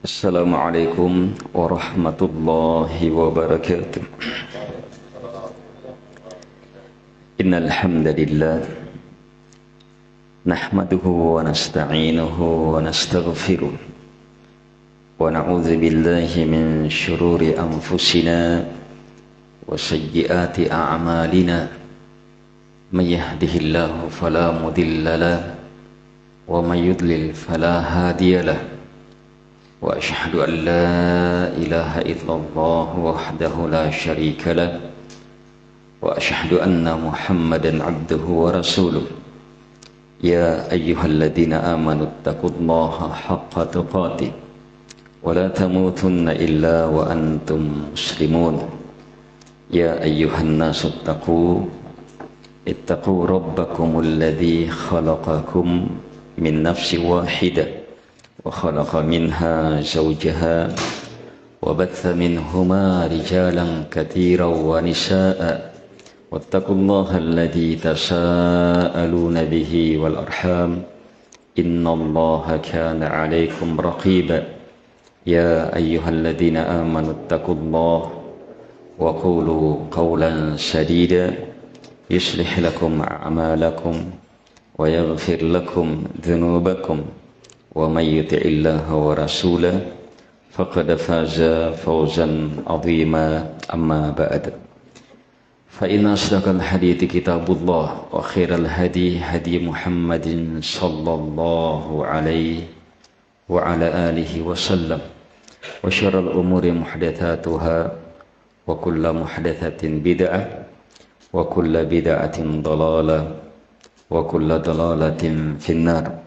Assalamualaikum warahmatullahi wabarakatuh. Innal hamdalillah nahmaduhu wa nasta'inuhu wa nastaghfiruh wa na'udzu billahi min shururi anfusina wa sayyiati a'malina may yahdihillahu fala mudilla lahu wa may yudlil fala hadiya lahu wa asyhadu an la ilaha illallah wahdahu la syarika lahu wa asyhadu anna Muhammadan abduhu wa rasuluh. Ya ayyuhalladzina amanu taqullaha haqqa tuqatih wa la tamutunna illa wa antum muslimun. Ya ayyuhan nasu ittaqu rabbakumul ladzi khalaqakum min nafsin wahidah wa khalaqa minha zawjaha wa batha minhuma rijalan katsiran wa nisaa'a wattaqullaha alladzi tasaaluna bihi wal arham innallaha kana 'alaikum raqiba. Ya ayyuhalladzina amanu ittaqullaha wa qulu qawlan sadida yuslih lakum a'malakum wa yaghfir lakum dhunubakum wa may yuti'illaha wa rasulahu faqad faza fawzan 'azima. Amma ba'd. Fa inna asdaqal hadithi kitabullah wa khairal hadi hadi Muhammadin sallallahu alaihi wa ala alihi wa sallam wa syarrul umuri muhdatsatuha wa kullu muhdatsatin bid'ah wa kullu bid'atin dhalalah wa kullu dhalalatin finnar.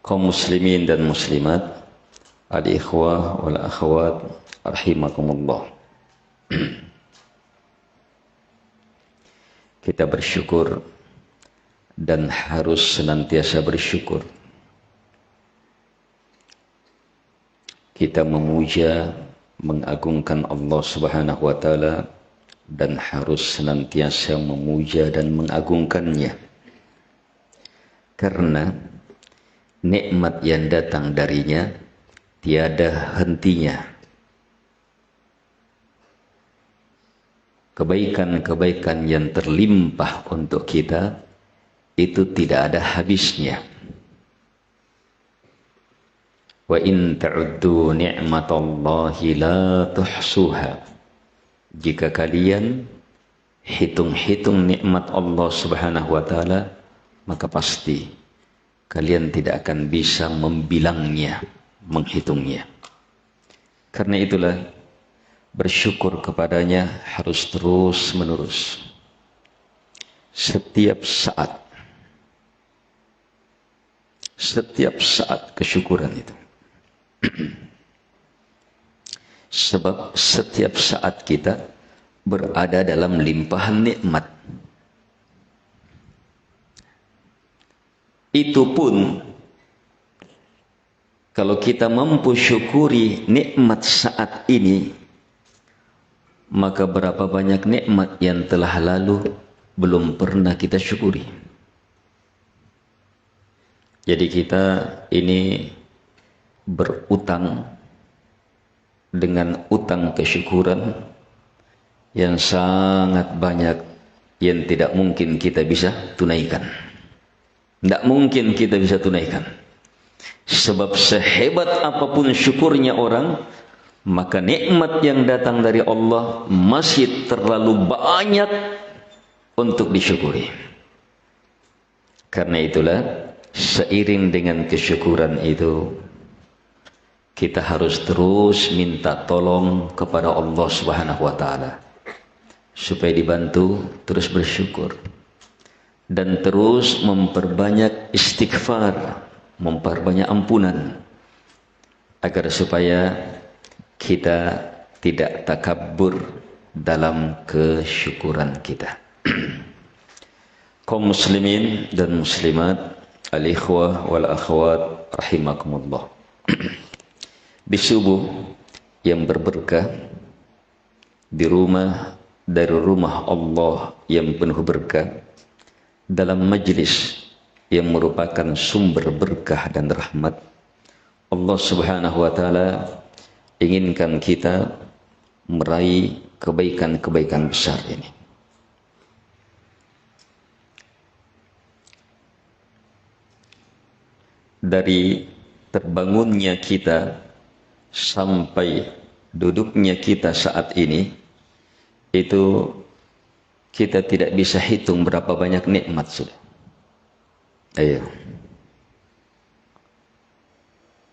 Kaum muslimin dan muslimat, al-ikhwah wal akhwat rahimakumullah. Kita bersyukur dan harus senantiasa bersyukur. Kita memuja, mengagungkan Allah Subhanahu wa taala dan harus senantiasa memuja dan mengagungkannya. Karena nikmat yang datang darinya tiada hentinya. Kebaikan-kebaikan yang terlimpah untuk kita itu tidak ada habisnya. Wa in ta'uddu ni'matallahi la tuhsuha. Jika kalian hitung-hitung nikmat Allah Subhanahu wa taala, maka pasti kalian tidak akan bisa membilangnya, menghitungnya. Karena itulah bersyukur kepadanya harus terus menerus. Setiap saat kesyukuran itu. Sebab setiap saat kita berada dalam limpahan nikmat. Itu pun kalau kita mampu syukuri nikmat saat ini, maka berapa banyak nikmat yang telah lalu belum pernah kita syukuri. Jadi kita ini berutang dengan utang kesyukuran yang sangat banyak yang tidak mungkin kita bisa tunaikan. Tidak mungkin kita bisa tunaikan. Sebab sehebat apapun syukurnya orang, maka nikmat yang datang dari Allah masih terlalu banyak untuk disyukuri. Karena itulah seiring dengan kesyukuran itu, kita harus terus minta tolong kepada Allah Subhanahu wa taala supaya dibantu terus bersyukur dan terus memperbanyak istighfar, memperbanyak ampunan agar supaya kita tidak takabur dalam kesyukuran kita. Kaum muslimin dan muslimat, al-ikhwah wal akhwat rahimakumullah. Di subuh yang berberkah, di rumah dari rumah Allah yang penuh berkah, dalam majlis yang merupakan sumber berkah dan rahmat. Allah Subhanahu wa taala inginkan kita meraih kebaikan-kebaikan besar ini. Dari terbangunnya kita sampai duduknya kita saat ini, itu kita tidak bisa hitung berapa banyak nikmat sudah. Ayo.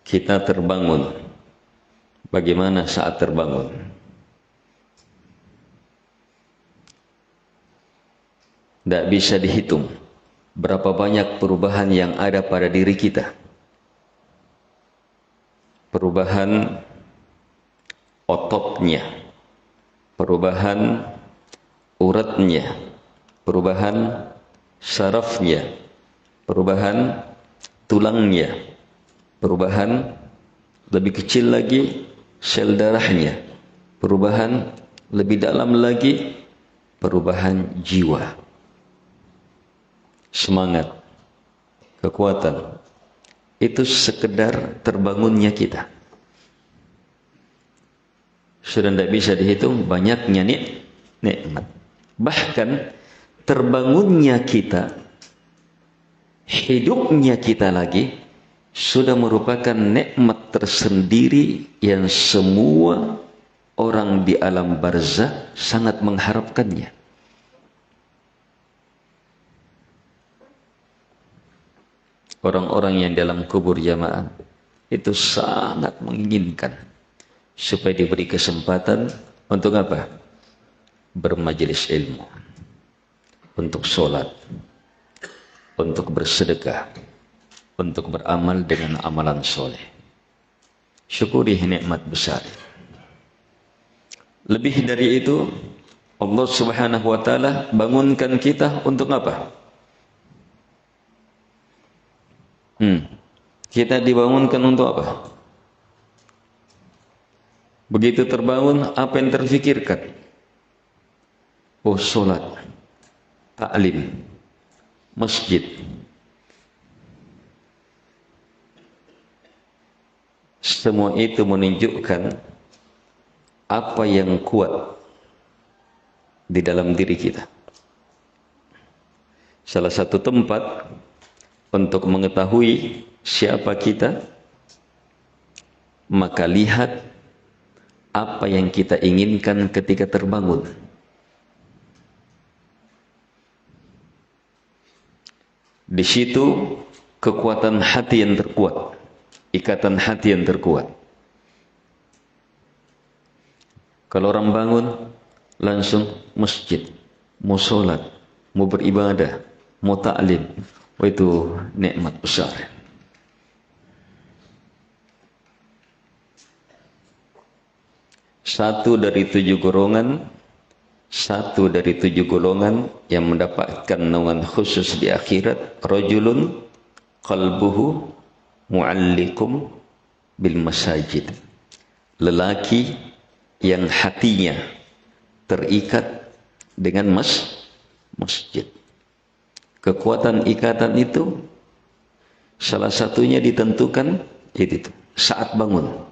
Kita terbangun. Bagaimana saat terbangun? Tidak bisa dihitung berapa banyak perubahan yang ada pada diri kita. Perubahan ototnya, perubahan uratnya, perubahan sarafnya, perubahan tulangnya, perubahan lebih kecil lagi sel darahnya, perubahan lebih dalam lagi perubahan jiwa, semangat, kekuatan. Itu sekedar terbangunnya kita. Sudah tidak bisa dihitung banyaknya nikmat. Bahkan terbangunnya kita, hidupnya kita lagi, sudah merupakan nikmat tersendiri yang semua orang di alam barzakh sangat mengharapkannya. Orang-orang yang dalam kubur jamaah itu sangat menginginkan supaya diberi kesempatan untuk apa? Bermajelis ilmu, untuk sholat, untuk bersedekah, untuk beramal dengan amalan soleh. Syukuri nikmat besar. Lebih dari itu, Allah Subhanahu wa taala bangunkan kita untuk apa? Kita dibangunkan untuk apa? Begitu terbangun, apa yang terfikirkan? Oh, sholat, ta'lim, masjid. Semua itu menunjukkan apa yang kuat di dalam diri kita. Salah satu tempat untuk mengetahui siapa kita, maka lihat apa yang kita inginkan ketika terbangun. Di situ kekuatan hati yang terkuat, ikatan hati yang terkuat. Kalau orang bangun, langsung masjid, mau sholat, mau beribadah, mau ta'lim. Itu nikmat besar. Satu dari tujuh golongan yang mendapatkan naungan khusus di akhirat, rajulun qalbuhu mu'allikum bil masajid. Lelaki yang hatinya terikat dengan masjid. Kekuatan ikatan itu salah satunya ditentukan itu saat bangun.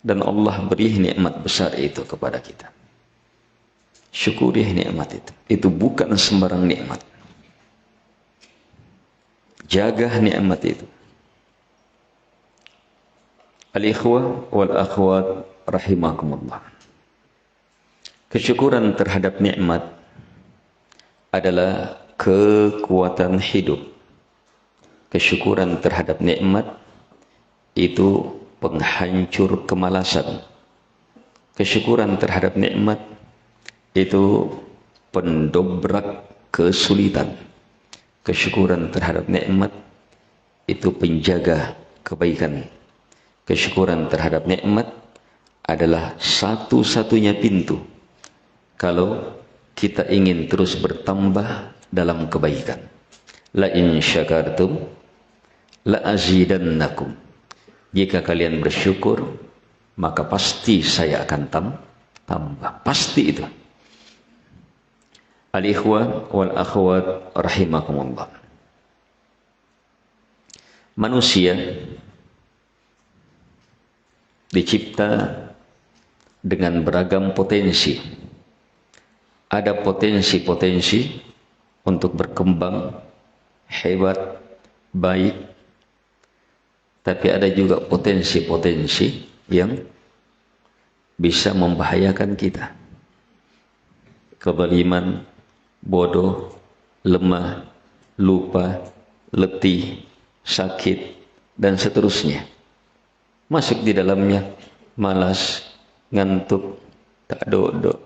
Dan Allah beri nikmat besar itu kepada kita. Syukuri nikmat itu. Itu bukan sembarang nikmat. Jaga nikmat itu. Al-ikhwah wal akhwat rahimakumullah. Kesyukuran terhadap nikmat adalah kekuatan hidup. Kesyukuran terhadap nikmat itu penghancur kemalasan. Kesyukuran terhadap nikmat itu pendobrak kesulitan. Kesyukuran terhadap nikmat itu penjaga kebaikan. Kesyukuran terhadap nikmat adalah satu-satunya pintu kalau kita ingin terus bertambah dalam kebaikan. La in syakartum la azidannakum. Jika kalian bersyukur, maka pasti saya akan tambah. Pasti itu. Al-ikhwah wal akhwat rahimakumullah. Manusia dicipta dengan beragam potensi. Ada potensi-potensi untuk berkembang hebat, baik, tapi ada juga potensi-potensi yang bisa membahayakan kita. Kezaliman, bodoh, lemah, lupa, letih, sakit, dan seterusnya. Masuk di dalamnya malas, ngantuk, tak dodok,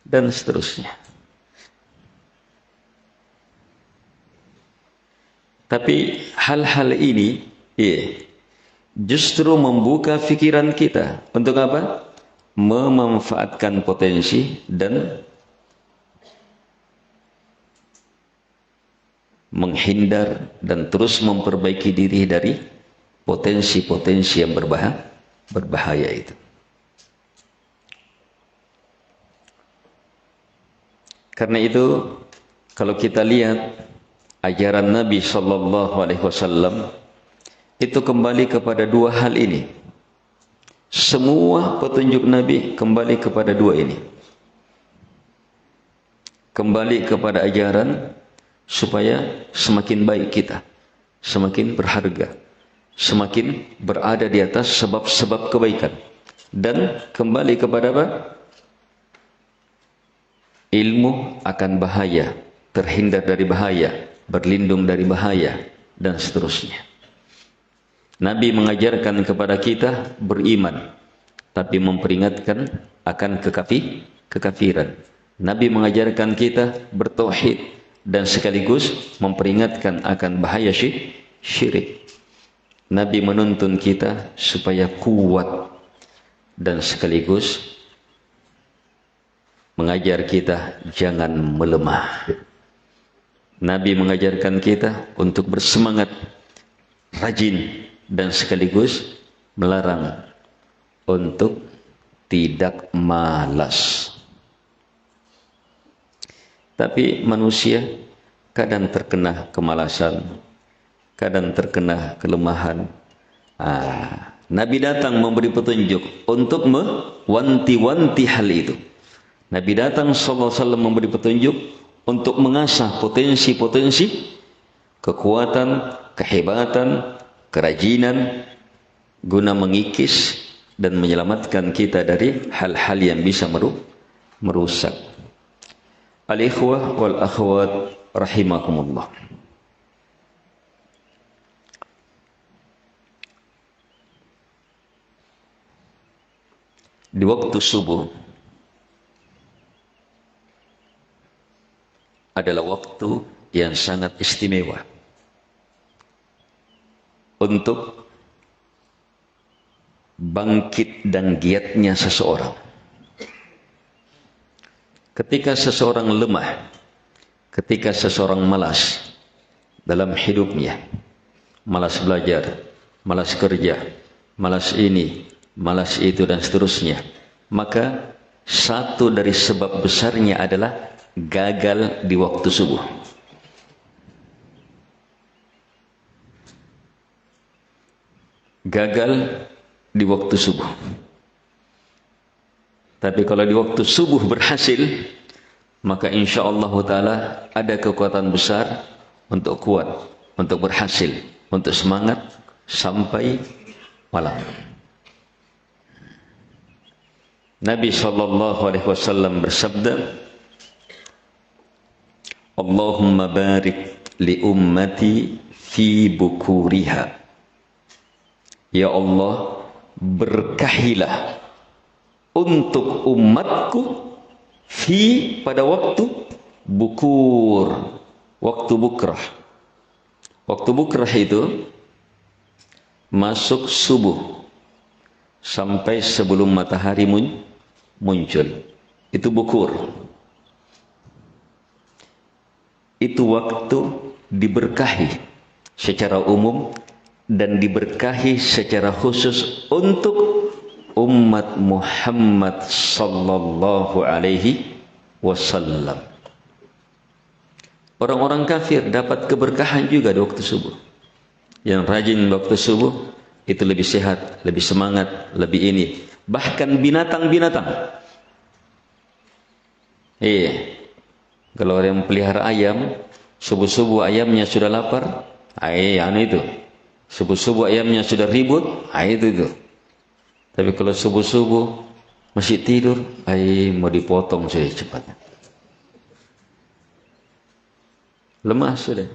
dan seterusnya. Tapi hal-hal ini justru membuka pikiran kita untuk apa? Memanfaatkan potensi dan menghindar dan terus memperbaiki diri dari potensi-potensi yang berbahaya itu. Karena itu, kalau kita lihat ajaran Nabi Sallallahu Alaihi Wasallam itu kembali kepada dua hal ini. Semua petunjuk Nabi kembali kepada dua ini. Kembali kepada ajaran supaya semakin baik kita, semakin berharga, semakin berada di atas sebab-sebab kebaikan. Dan kembali kepada apa? Ilmu akan bahaya, terhindar dari bahaya, berlindung dari bahaya, dan seterusnya. Nabi mengajarkan kepada kita beriman, tapi memperingatkan akan kekafiran. Nabi mengajarkan kita bertauhid dan sekaligus memperingatkan akan bahaya syirik. Nabi menuntun kita supaya kuat dan sekaligus mengajar kita jangan melemah. Nabi mengajarkan kita untuk bersemangat, rajin, dan sekaligus melarang untuk tidak malas. Tapi manusia kadang terkena kemalasan, kadang terkena kelemahan. Nabi datang memberi petunjuk untuk mewanti-wanti hal itu. Nabi datang sallallahu alaihi wasallam memberi petunjuk untuk mengasah potensi-potensi kekuatan, kehebatan, kerajinan guna mengikis dan menyelamatkan kita dari hal-hal yang bisa merusak. Al-ikhwah wal akhwat rahimakumullah. Di waktu subuh adalah waktu yang sangat istimewa untuk bangkit dan giatnya seseorang. Ketika seseorang lemah, ketika seseorang malas dalam hidupnya, malas belajar, malas kerja, malas ini, malas itu, dan seterusnya, maka satu dari sebab besarnya adalah gagal di waktu subuh. Gagal di waktu subuh. Tapi kalau di waktu subuh berhasil, maka insya Allah Ta'ala ada kekuatan besar untuk kuat, untuk berhasil, untuk semangat sampai malam. Nabi SAW bersabda, Allahumma barik li ummati fi bukuriha. Ya Allah, berkahilah untuk umatku pada waktu bukur, waktu bukrah. Waktu bukrah itu masuk subuh sampai sebelum matahari muncul. Itu bukur. Itu waktu diberkahi secara umum dan diberkahi secara khusus untuk umat Muhammad sallallahu alaihi wasallam. Orang-orang kafir dapat keberkahan juga di waktu subuh. Yang rajin waktu subuh itu lebih sehat, lebih semangat, lebih ini. Bahkan binatang-binatang. Kalau orang yang pelihara ayam, subuh-subuh ayamnya sudah lapar, itu. Subuh-subuh ayamnya sudah ribut, itu. Tapi kalau subuh-subuh masih tidur, mau dipotong saja cepatnya. Lemah sudah.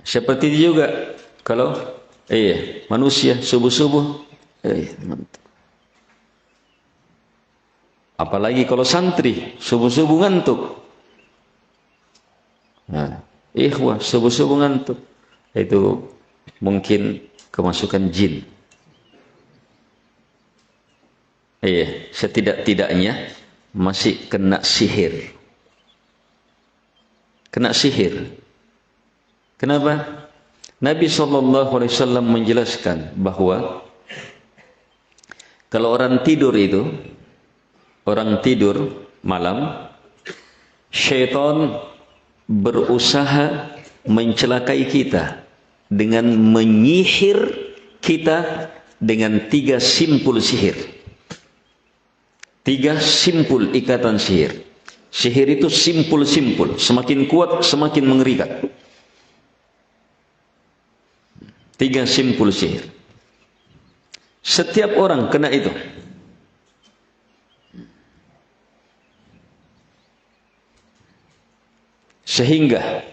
Seperti itu juga kalau manusia subuh-subuh mantap. Apalagi kalau santri subuh-subuh ngantuk. Nah, ikhwah subuh-subuh ngantuk. Itu mungkin kemasukan jin. Setidak-tidaknya masih kena sihir. Kena sihir. Kenapa? Nabi SAW menjelaskan bahwa kalau orang tidur malam, syaitan berusaha mencelakai kita dengan menyihir kita dengan 3 simpul sihir. 3 simpul ikatan sihir. Sihir itu simpul-simpul, semakin kuat semakin mengerikan. 3 simpul sihir. Setiap orang kena itu. Sehingga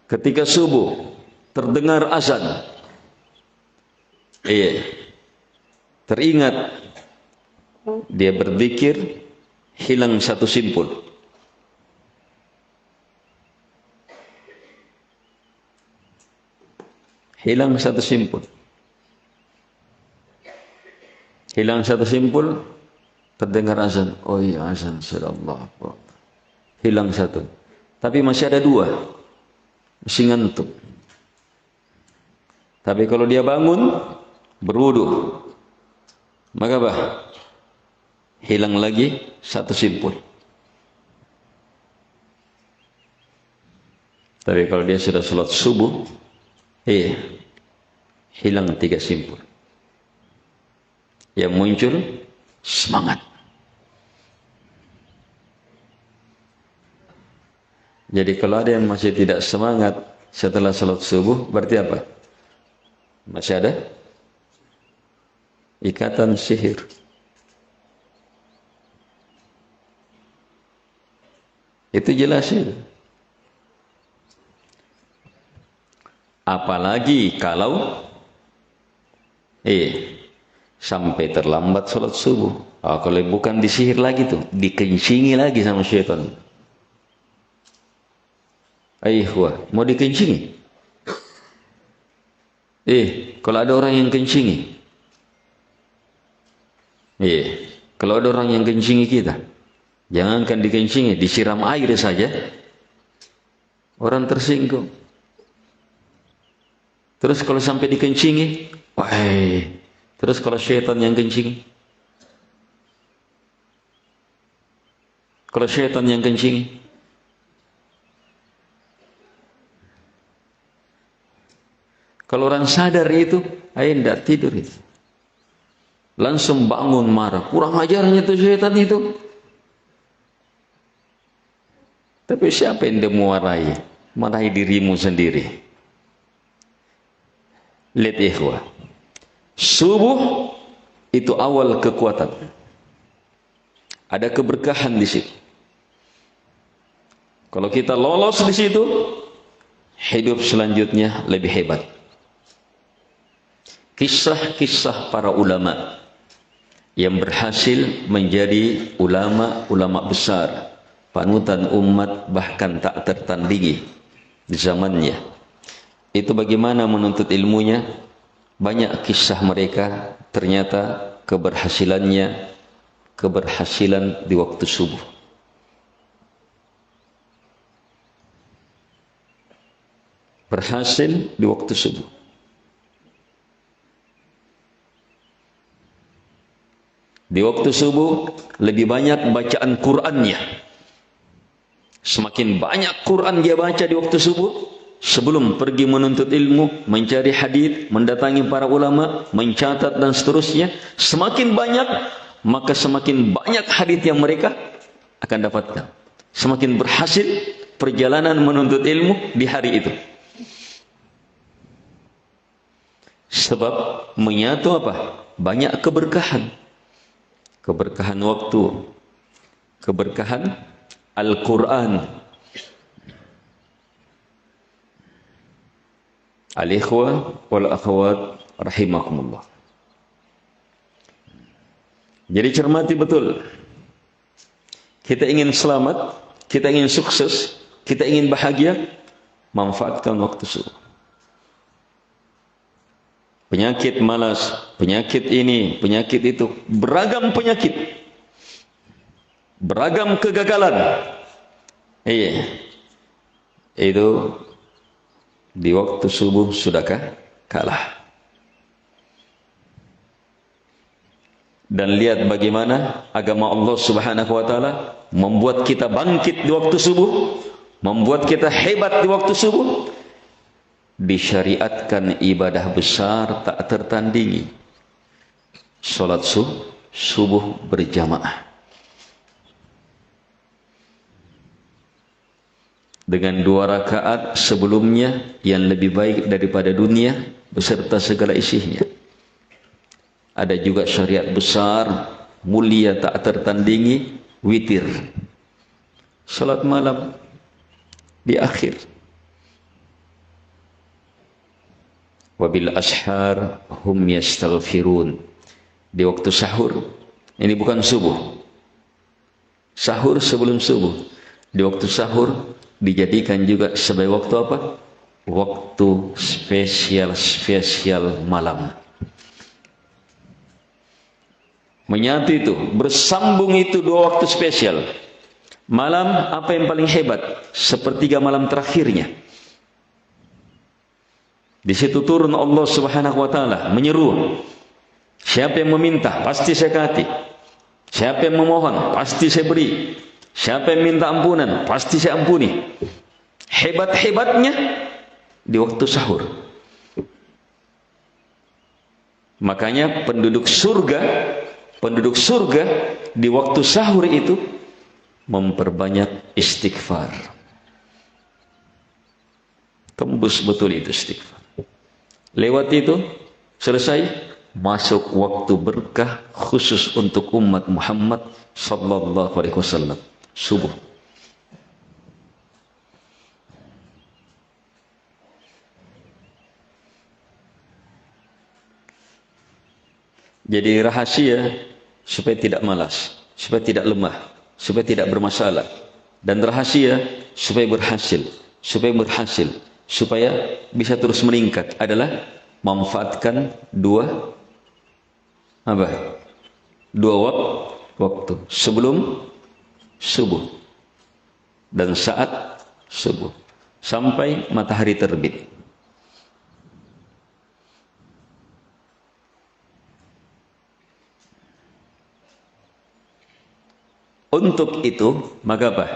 ketika subuh terdengar azan, teringat dia berzikir, hilang 1 simpul. Hilang 1 simpul. Hilang 1 simpul, terdengar azan. Oh iya, azan, Allah. Hilang 1. Tapi masih ada 2. Masih ngantuk. Tapi kalau dia bangun, berwudu, maka hilang lagi 1 simpul. Tapi kalau dia sudah sholat subuh, hilang 3 simpul. Yang muncul semangat. Jadi kalau ada yang masih tidak semangat setelah sholat subuh, berarti apa? Masih ada ikatan sihir. Itu jelas itu. Apalagi kalau sampai terlambat sholat subuh. Kalau bukan disihir lagi tuh, dikencingi lagi sama syaitan. Mau dikencingi? Kalau ada orang yang kencingi. Kalau ada orang yang kencingi kita, jangankan dikencingi, disiram air saja, orang tersinggung. Terus kalau sampai dikencingi, terus kalau syaitan yang kencingi, kalau syaitan yang kencingi, kalau orang sadar itu, tidak tidur itu, langsung bangun marah, kurang ajarnya itu syaitan itu. Tapi siapa yang dia marahi? Marahi dirimu sendiri. Lihat ikhwah, subuh itu awal kekuatan. Ada keberkahan di situ. Kalau kita lolos di situ, hidup selanjutnya lebih hebat. Kisah-kisah para ulama yang berhasil menjadi ulama-ulama besar, panutan umat, bahkan tak tertandingi di zamannya. Itu bagaimana menuntut ilmunya. Banyak kisah mereka, ternyata keberhasilan di waktu subuh. Berhasil di waktu subuh. Di waktu subuh lebih banyak bacaan Qur'annya. Semakin banyak Quran dia baca di waktu subuh, sebelum pergi menuntut ilmu, mencari hadis, mendatangi para ulama, mencatat dan seterusnya, semakin banyak, maka semakin banyak hadis yang mereka akan dapatkan. Semakin berhasil perjalanan menuntut ilmu di hari itu. Sebab menyatu apa? Banyak keberkahan. Keberkahan waktu, keberkahan Al-Quran. Al-ikhwa wal-akhwat rahimakumullah. Jadi cermati betul. Kita ingin selamat, kita ingin sukses, kita ingin bahagia, manfaatkan waktu subuh. Penyakit malas, penyakit ini, penyakit itu, beragam penyakit, beragam kegagalan. Iya, itu di waktu subuh sudahkah kalah. Dan lihat bagaimana agama Allah Subhanahu wa taala membuat kita bangkit di waktu subuh, membuat kita hebat di waktu subuh. Disyariatkan ibadah besar tak tertandingi, salat subuh berjamaah. Dengan 2 rakaat sebelumnya yang lebih baik daripada dunia beserta segala isinya. Ada juga syariat besar, mulia tak tertandingi, witir. Salat malam di akhir. Wabil ashar hum yastaghfirun. Di waktu sahur, ini bukan subuh. Sahur sebelum subuh. Di waktu sahur dijadikan juga sebagai waktu apa? Waktu spesial malam. Menyatu itu, bersambung itu 2 waktu spesial. Malam apa yang paling hebat? Sepertiga malam terakhirnya. Di situ turun Allah Subhanahu wa taala menyeru. Siapa yang meminta, pasti saya kasih. Siapa yang memohon, pasti saya beri. Siapa yang minta ampunan, pasti saya ampuni. Hebat-hebatnya di waktu sahur. Makanya penduduk surga di waktu sahur itu memperbanyak istighfar. Tembus betul itu istighfar. Lewat itu selesai, masuk waktu berkah khusus untuk umat Muhammad sallallahu alaihi wasallam, subuh. Jadi rahasia supaya tidak malas, supaya tidak lemah, supaya tidak bermasalah, dan rahasia supaya berhasil, supaya bisa terus meningkat adalah memanfaatkan 2 waktu sebelum subuh dan saat subuh sampai matahari terbit. Untuk itu maka apa?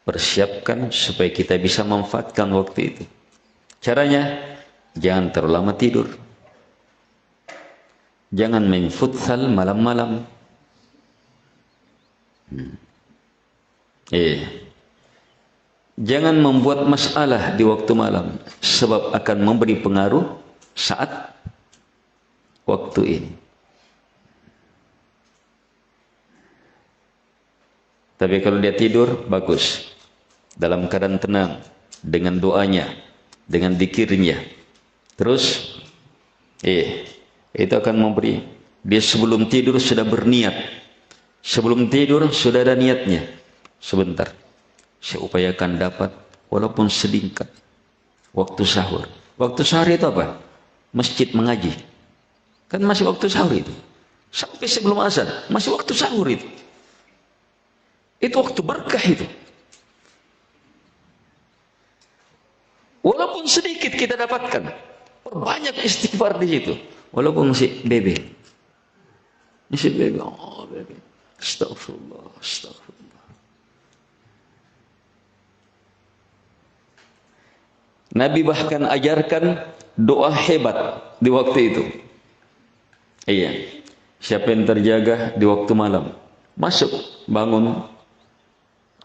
Persiapkan supaya kita bisa memanfaatkan waktu itu. Caranya, jangan terlalu lama tidur. Jangan main futsal malam-malam. Jangan membuat masalah di waktu malam, sebab akan memberi pengaruh saat waktu ini. Tapi kalau dia tidur, bagus. Dalam keadaan tenang, dengan doanya, dengan zikirnya. Terus, itu akan memberi. Dia sebelum tidur sudah berniat. Sebelum tidur sudah ada niatnya. Sebentar, saya upayakan dapat walaupun sedikit waktu sahur. Waktu sahur itu apa? Masjid mengaji. Kan masih waktu sahur itu. Sampai sebelum azan, masih waktu sahur itu. Itu waktu berkah itu. Walaupun sedikit kita dapatkan, perbanyak istighfar di situ. Walaupun masih bebe. Isi bebe, oh bebe. Astagfirullah, astagfirullah. Nabi bahkan ajarkan doa hebat di waktu itu. Iya. Siapa yang terjaga di waktu malam, masuk, bangun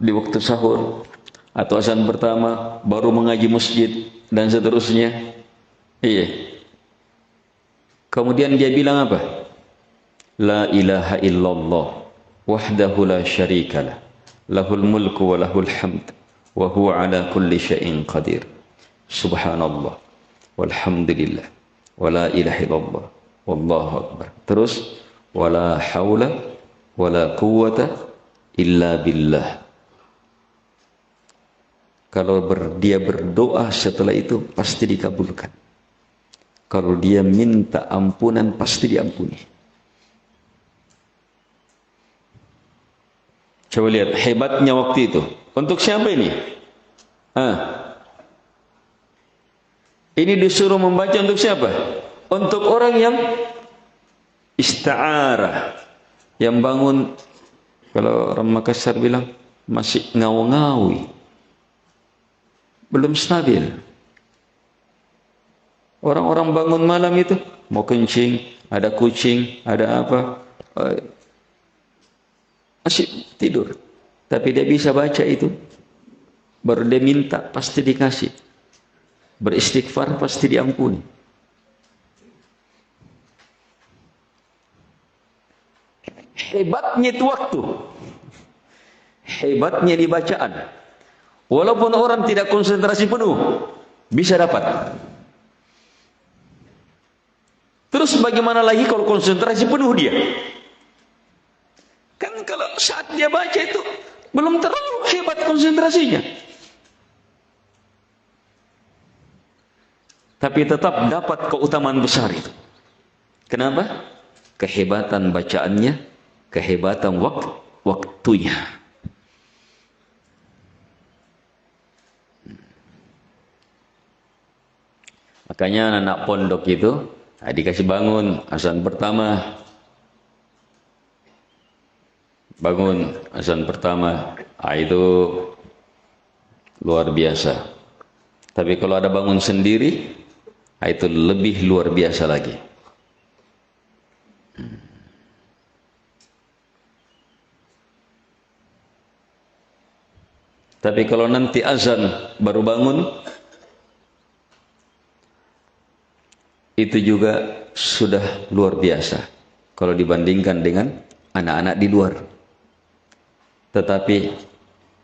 di waktu sahur atau azan pertama, baru mengaji masjid dan seterusnya. Iya. Kemudian dia bilang apa? La ilaha illallah wahdahu la syarikalah, lahul mulku wa lahul hamd wa huwa ala kulli syai'in qadir. Subhanallah walhamdulillah wa la ilaha illallah wallahu akbar. Terus wala haula wala quwwata illa billah. Kalau dia berdoa setelah itu pasti dikabulkan. Kalau dia minta ampunan pasti diampuni. Coba lihat hebatnya waktu itu. Untuk siapa ini? Ini disuruh membaca untuk siapa? Untuk orang yang ista'arah, yang bangun, kalau orang Makassar bilang masih ngau-ngawi, belum stabil. Orang-orang bangun malam itu mau kencing, ada kucing, ada apa, masih tidur, tapi dia bisa baca itu, baru dia minta pasti dikasih, beristighfar pasti diampuni. Hebatnya itu waktu, hebatnya di bacaan. Walaupun orang tidak konsentrasi penuh, bisa dapat. Terus bagaimana lagi kalau konsentrasi penuh dia? Kan kalau saat dia baca itu belum terlalu hebat konsentrasinya, tapi tetap dapat keutamaan besar itu. Kenapa? Kehebatan bacaannya, kehebatan waktunya. Makanya anak pondok itu dikasih bangun azan pertama, bangun azan pertama, itu luar biasa. Tapi kalau ada bangun sendiri, itu lebih luar biasa lagi. Tapi kalau nanti azan baru bangun, itu juga sudah luar biasa kalau dibandingkan dengan anak-anak di luar. Tetapi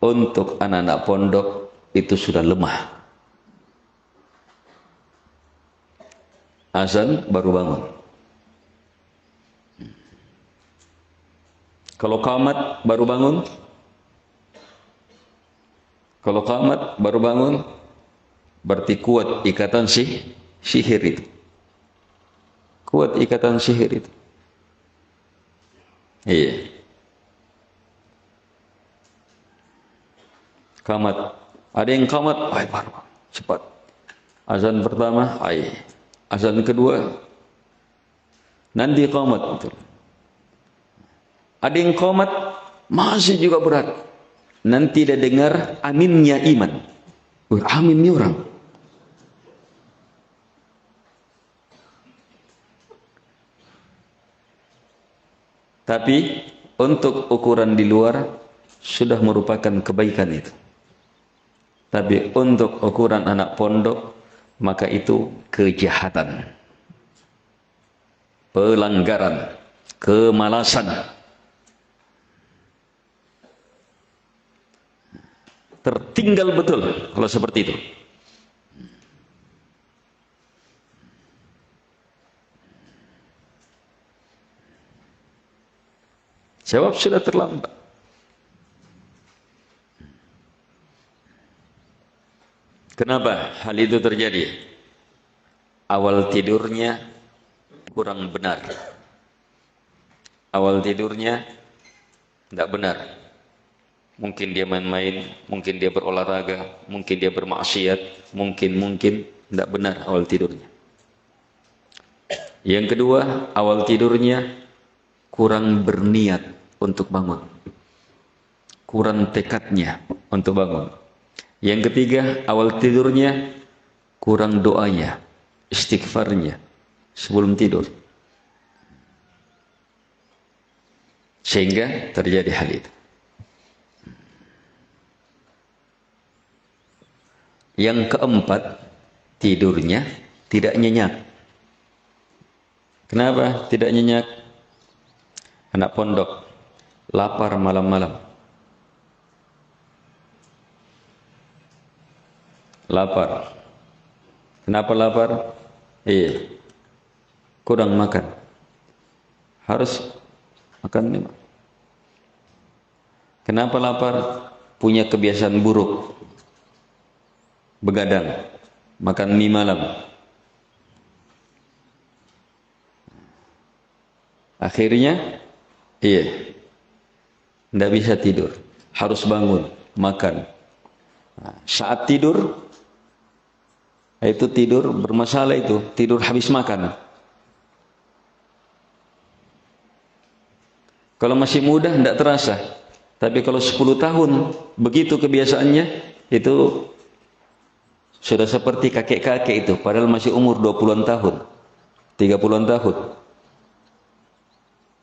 untuk anak-anak pondok itu sudah lemah. Azan baru bangun. Kalau qamat baru bangun, kalau qamat baru bangun, berarti kuat ikatan sihir itu. Kuat ikatan sihir itu. Iya. Qamat. Ada yang qamat, baru cepat. Azan pertama, azan kedua, nanti qamat betul. Ada yang qamat masih juga berat. Nanti dia dengar aminnya iman. Amin nih orang. Tapi untuk ukuran di luar sudah merupakan kebaikan itu. Tapi untuk ukuran anak pondok, maka itu kejahatan, pelanggaran, kemalasan. Tertinggal betul kalau seperti itu. Jawab sudah terlambat. Kenapa hal itu terjadi? Awal tidurnya kurang benar. Awal tidurnya tidak benar. Mungkin dia main-main, mungkin dia berolahraga, mungkin dia bermaksiat, mungkin tidak benar awal tidurnya. Yang kedua, awal tidurnya kurang berniat untuk bangun. Kurang tekadnya untuk bangun. Yang ketiga, awal tidurnya kurang doanya, istighfarnya sebelum tidur. Sehingga terjadi hal itu. Yang keempat, tidurnya tidak nyenyak. Kenapa tidak nyenyak? Anak pondok lapar malam-malam. Lapar. Kenapa lapar? Kurang makan. Harus makan nih. Kenapa lapar? Punya kebiasaan buruk. Begadang, makan mie malam. Akhirnya, tidak bisa tidur. Harus bangun, makan. Nah, saat tidur, itu tidur bermasalah itu. Tidur habis makan. Kalau masih muda, tidak terasa. Tapi kalau 10 tahun, begitu kebiasaannya, itu sudah seperti kakek-kakek itu. Padahal masih umur 20-an tahun, 30-an tahun.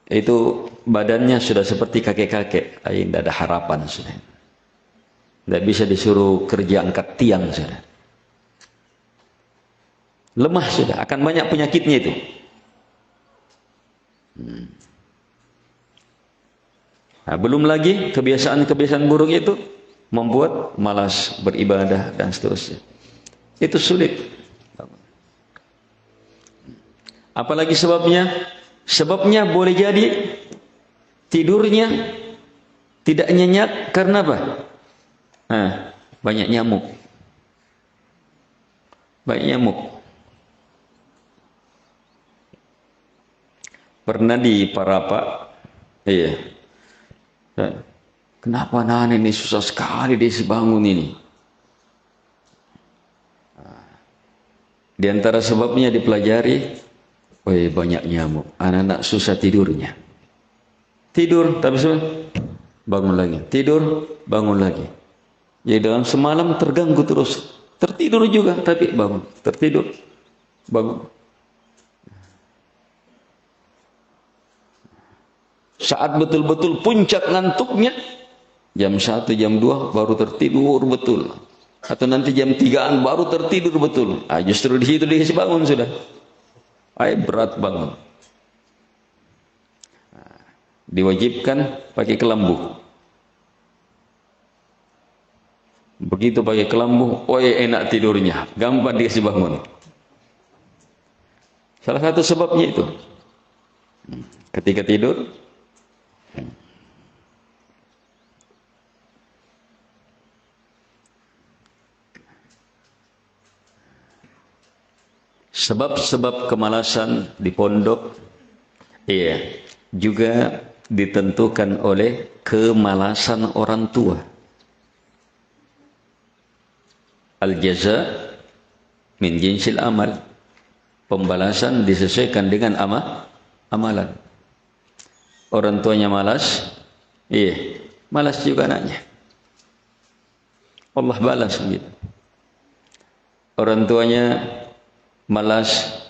Itu badannya sudah seperti kakek-kakek. Tidak ada harapan sudah. Tidak bisa disuruh kerja angkat tiang sudah. Lemah sudah. Akan banyak penyakitnya itu. Nah, belum lagi kebiasaan-kebiasaan buruk itu membuat malas beribadah dan seterusnya. Itu sulit. Apalagi sebabnya? Sebabnya boleh jadi tidurnya tidak nyenyak karena apa? Banyak nyamuk. Banyak nyamuk. Pernah di Parapa, kenapa anak ini susah sekali dia bangun ini? Di antara sebabnya dipelajari, banyak nyamuk, anak-anak susah tidurnya. Tidur, tapi bangun lagi. Tidur, bangun lagi. Jadi dalam semalam terganggu terus. Tertidur juga, tapi bangun. Tertidur, bangun. Saat betul-betul puncak ngantuknya, jam 1, jam 2 baru tertidur betul. Atau nanti jam 3-an baru tertidur betul. Justru di situ dia bangun sudah. Berat bangun. Diwajibkan pakai kelambu. Begitu pakai kelambu, enak tidurnya. Gampang dikasih bangun. Salah satu sebabnya itu. Ketika tidur, sebab-sebab kemalasan di pondok juga ditentukan oleh kemalasan orang tua. Al-jaza min jinsil amal. Pembalasan disesuaikan dengan amalan. Orang tuanya malas, malas juga anaknya. Allah balas begitu. Orang tuanya malas,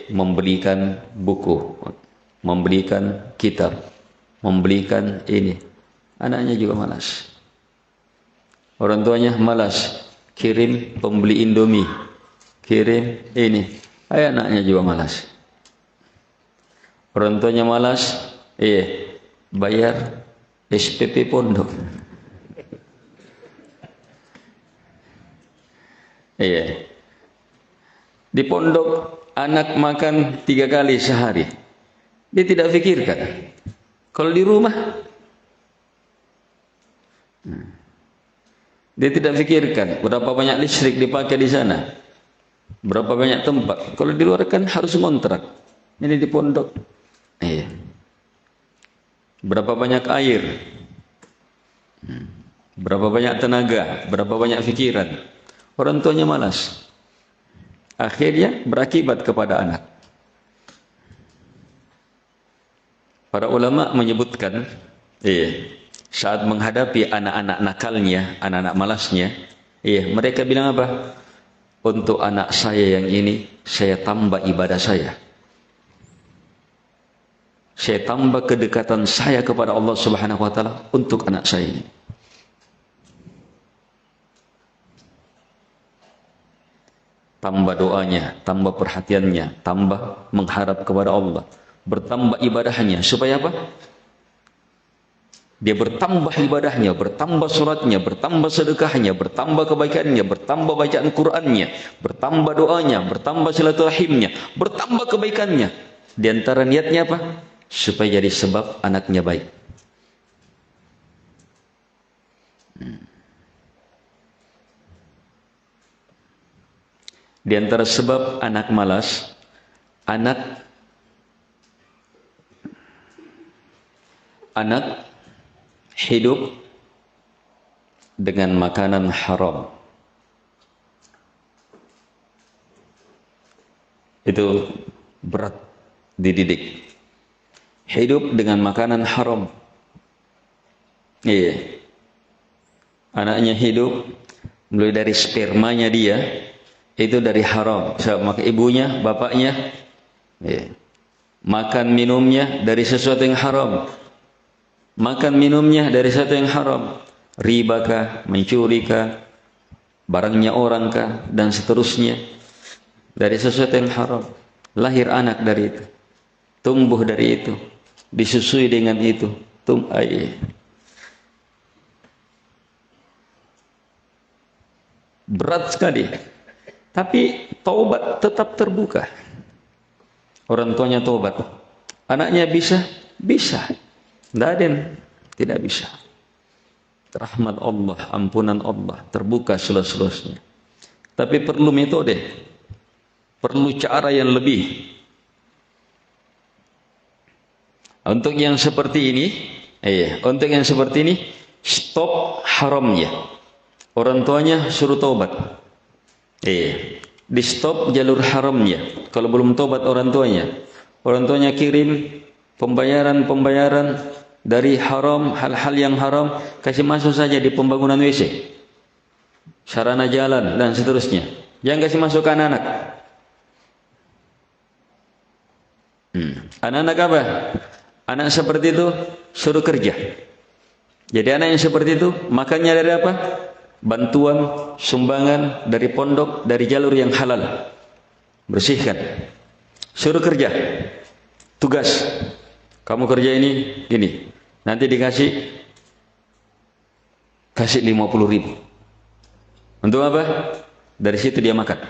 membelikan buku, membelikan kitab, membelikan ini. Anaknya juga malas. Orang tuanya malas, kirim pembeli Indomie, kirim ini. Anaknya juga malas. Orang tuanya malas, bayar SPP pondok. Di pondok anak makan 3 kali sehari. Dia tidak fikirkan. Kalau di rumah, dia tidak fikirkan berapa banyak listrik dipakai di sana, berapa banyak tempat. Kalau di luar kan harus ngontrak. Ini di pondok, berapa banyak air, berapa banyak tenaga, berapa banyak pikiran. Orang tuanya malas. Akhirnya berakibat kepada anak. Para ulama menyebutkan, saat menghadapi anak-anak nakalnya, anak-anak malasnya, mereka bilang apa? Untuk anak saya yang ini, saya tambah ibadah saya. Saya tambah kedekatan saya kepada Allah Subhanahu wa taala untuk anak saya ini. Tambah doanya, tambah perhatiannya, tambah mengharap kepada Allah, bertambah ibadahnya supaya apa? Dia bertambah ibadahnya, bertambah suratnya, bertambah sedekahnya, bertambah kebaikannya, bertambah bacaan Qur'annya, bertambah doanya, bertambah silaturahimnya, bertambah kebaikannya. Di antara niatnya apa? Supaya jadi sebab anaknya baik. Di antara sebab anak malas, anak hidup dengan makanan haram. Itu berat dididik. Hidup dengan makanan haram. Anaknya hidup mulai dari spermanya dia itu dari haram. Maka ibunya, bapaknya makan minumnya dari sesuatu yang haram. Makan minumnya dari sesuatu yang haram. Riba kah, mencuri kah, barangnya orang kah, dan seterusnya. Dari sesuatu yang haram. Lahir anak dari itu. Tumbuh dari itu. Disusui dengan itu. Berat sekali. Tapi taubat tetap terbuka. Orang tuanya taubat. Anaknya bisa? Bisa. Tidak bisa. Rahmat Allah, ampunan Allah, terbuka selus-selusnya. Tapi perlu metode. Perlu cara yang lebih. Untuk yang seperti ini, stop haramnya. Orang tuanya suruh taubat. Di stop jalur haramnya. Kalau belum taubat orang tuanya kirim pembayaran dari haram, hal-hal yang haram, kasih masuk saja di pembangunan WC, sarana jalan dan seterusnya. Jangan kasih masuk ke anak-anak. Anak-anak apa? Anak seperti itu suruh kerja. Jadi anak yang seperti itu makannya dari apa? Bantuan, sumbangan dari pondok, dari jalur yang halal. Bersihkan. Suruh kerja. Tugas. Kamu kerja ini. Nanti kasih 50.000. Untuk apa? Dari situ dia makan.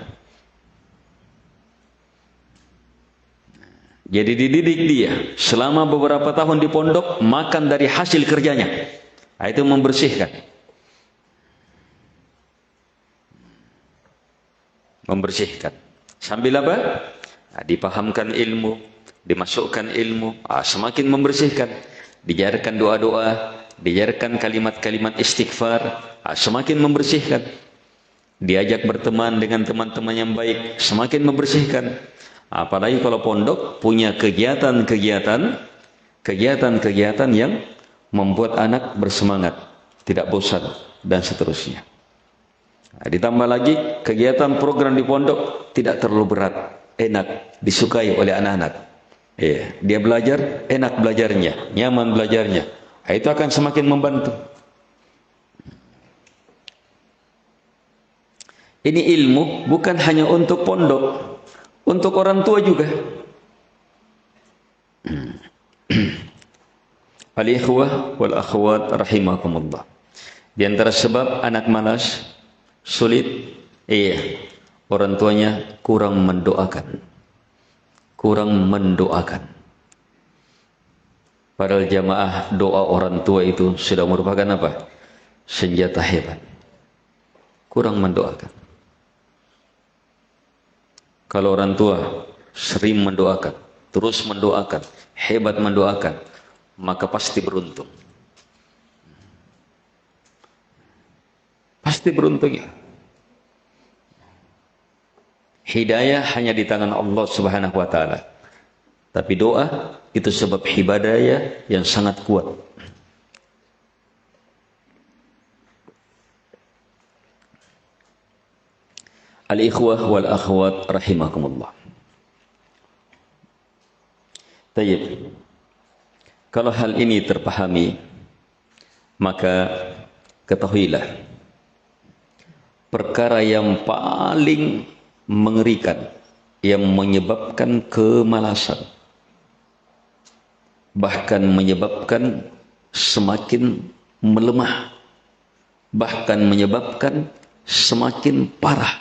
Jadi dididik dia selama beberapa tahun di pondok makan dari hasil kerjanya. Itu membersihkan. Sambil apa? Dipahamkan ilmu, dimasukkan ilmu, semakin membersihkan. Dijarkan doa-doa, dijarkan kalimat-kalimat istighfar, semakin membersihkan. Diajak berteman dengan teman-teman yang baik, semakin membersihkan. Apalagi kalau pondok punya kegiatan-kegiatan yang membuat anak bersemangat, tidak bosan, dan seterusnya. Ditambah lagi kegiatan program di pondok tidak terlalu berat, enak, disukai oleh anak-anak. Dia belajar, enak belajarnya, nyaman belajarnya. Itu akan semakin membantu. Ini ilmu bukan hanya untuk pondok, untuk orang tua juga. Al-ikhwah wal akhwat rahimakumullah. Di antara sebab anak malas, sulit, orang tuanya kurang mendoakan. Padahal jamaah doa orang tua itu sudah merupakan apa? Senjata hebat. Kurang mendoakan. Kalau orang tua sering mendoakan, terus mendoakan, hebat mendoakan, maka pasti beruntung. Pasti beruntung ya. Hidayah hanya di tangan Allah Subhanahu wa taala. Tapi doa itu sebab hibadaya yang sangat kuat. Al-ikhwah wal akhwat rahimakumullah. Tayyib. Kalau hal ini terpahami, maka ketahuilah perkara yang paling mengerikan yang menyebabkan kemalasan, bahkan menyebabkan semakin melemah, bahkan menyebabkan semakin parah,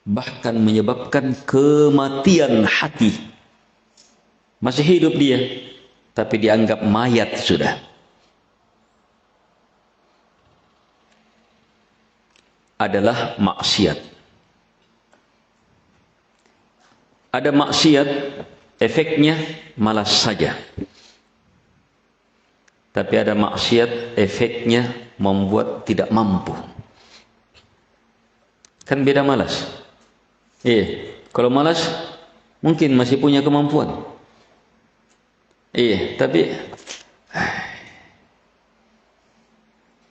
bahkan menyebabkan kematian hati. Masih hidup dia, tapi dianggap mayat sudah. Adalah maksiat. Ada maksiat, efeknya malas saja. Tapi ada maksiat, efeknya membuat tidak mampu. Kan beda malas. Iya, kalau malas mungkin masih punya kemampuan. Iya, tapi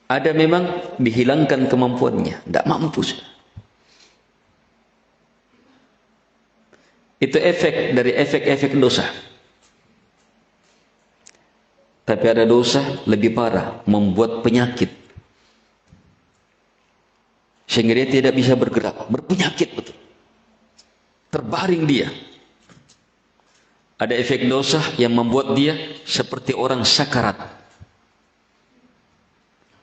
ada memang dihilangkan kemampuannya, tidak mampu. Itu efek dari efek-efek dosa. Tapi ada dosa lebih parah, membuat penyakit. Sehingga dia tidak bisa bergerak, berpenyakit betul. Terbaring dia. Ada efek dosa yang membuat dia seperti orang sakarat.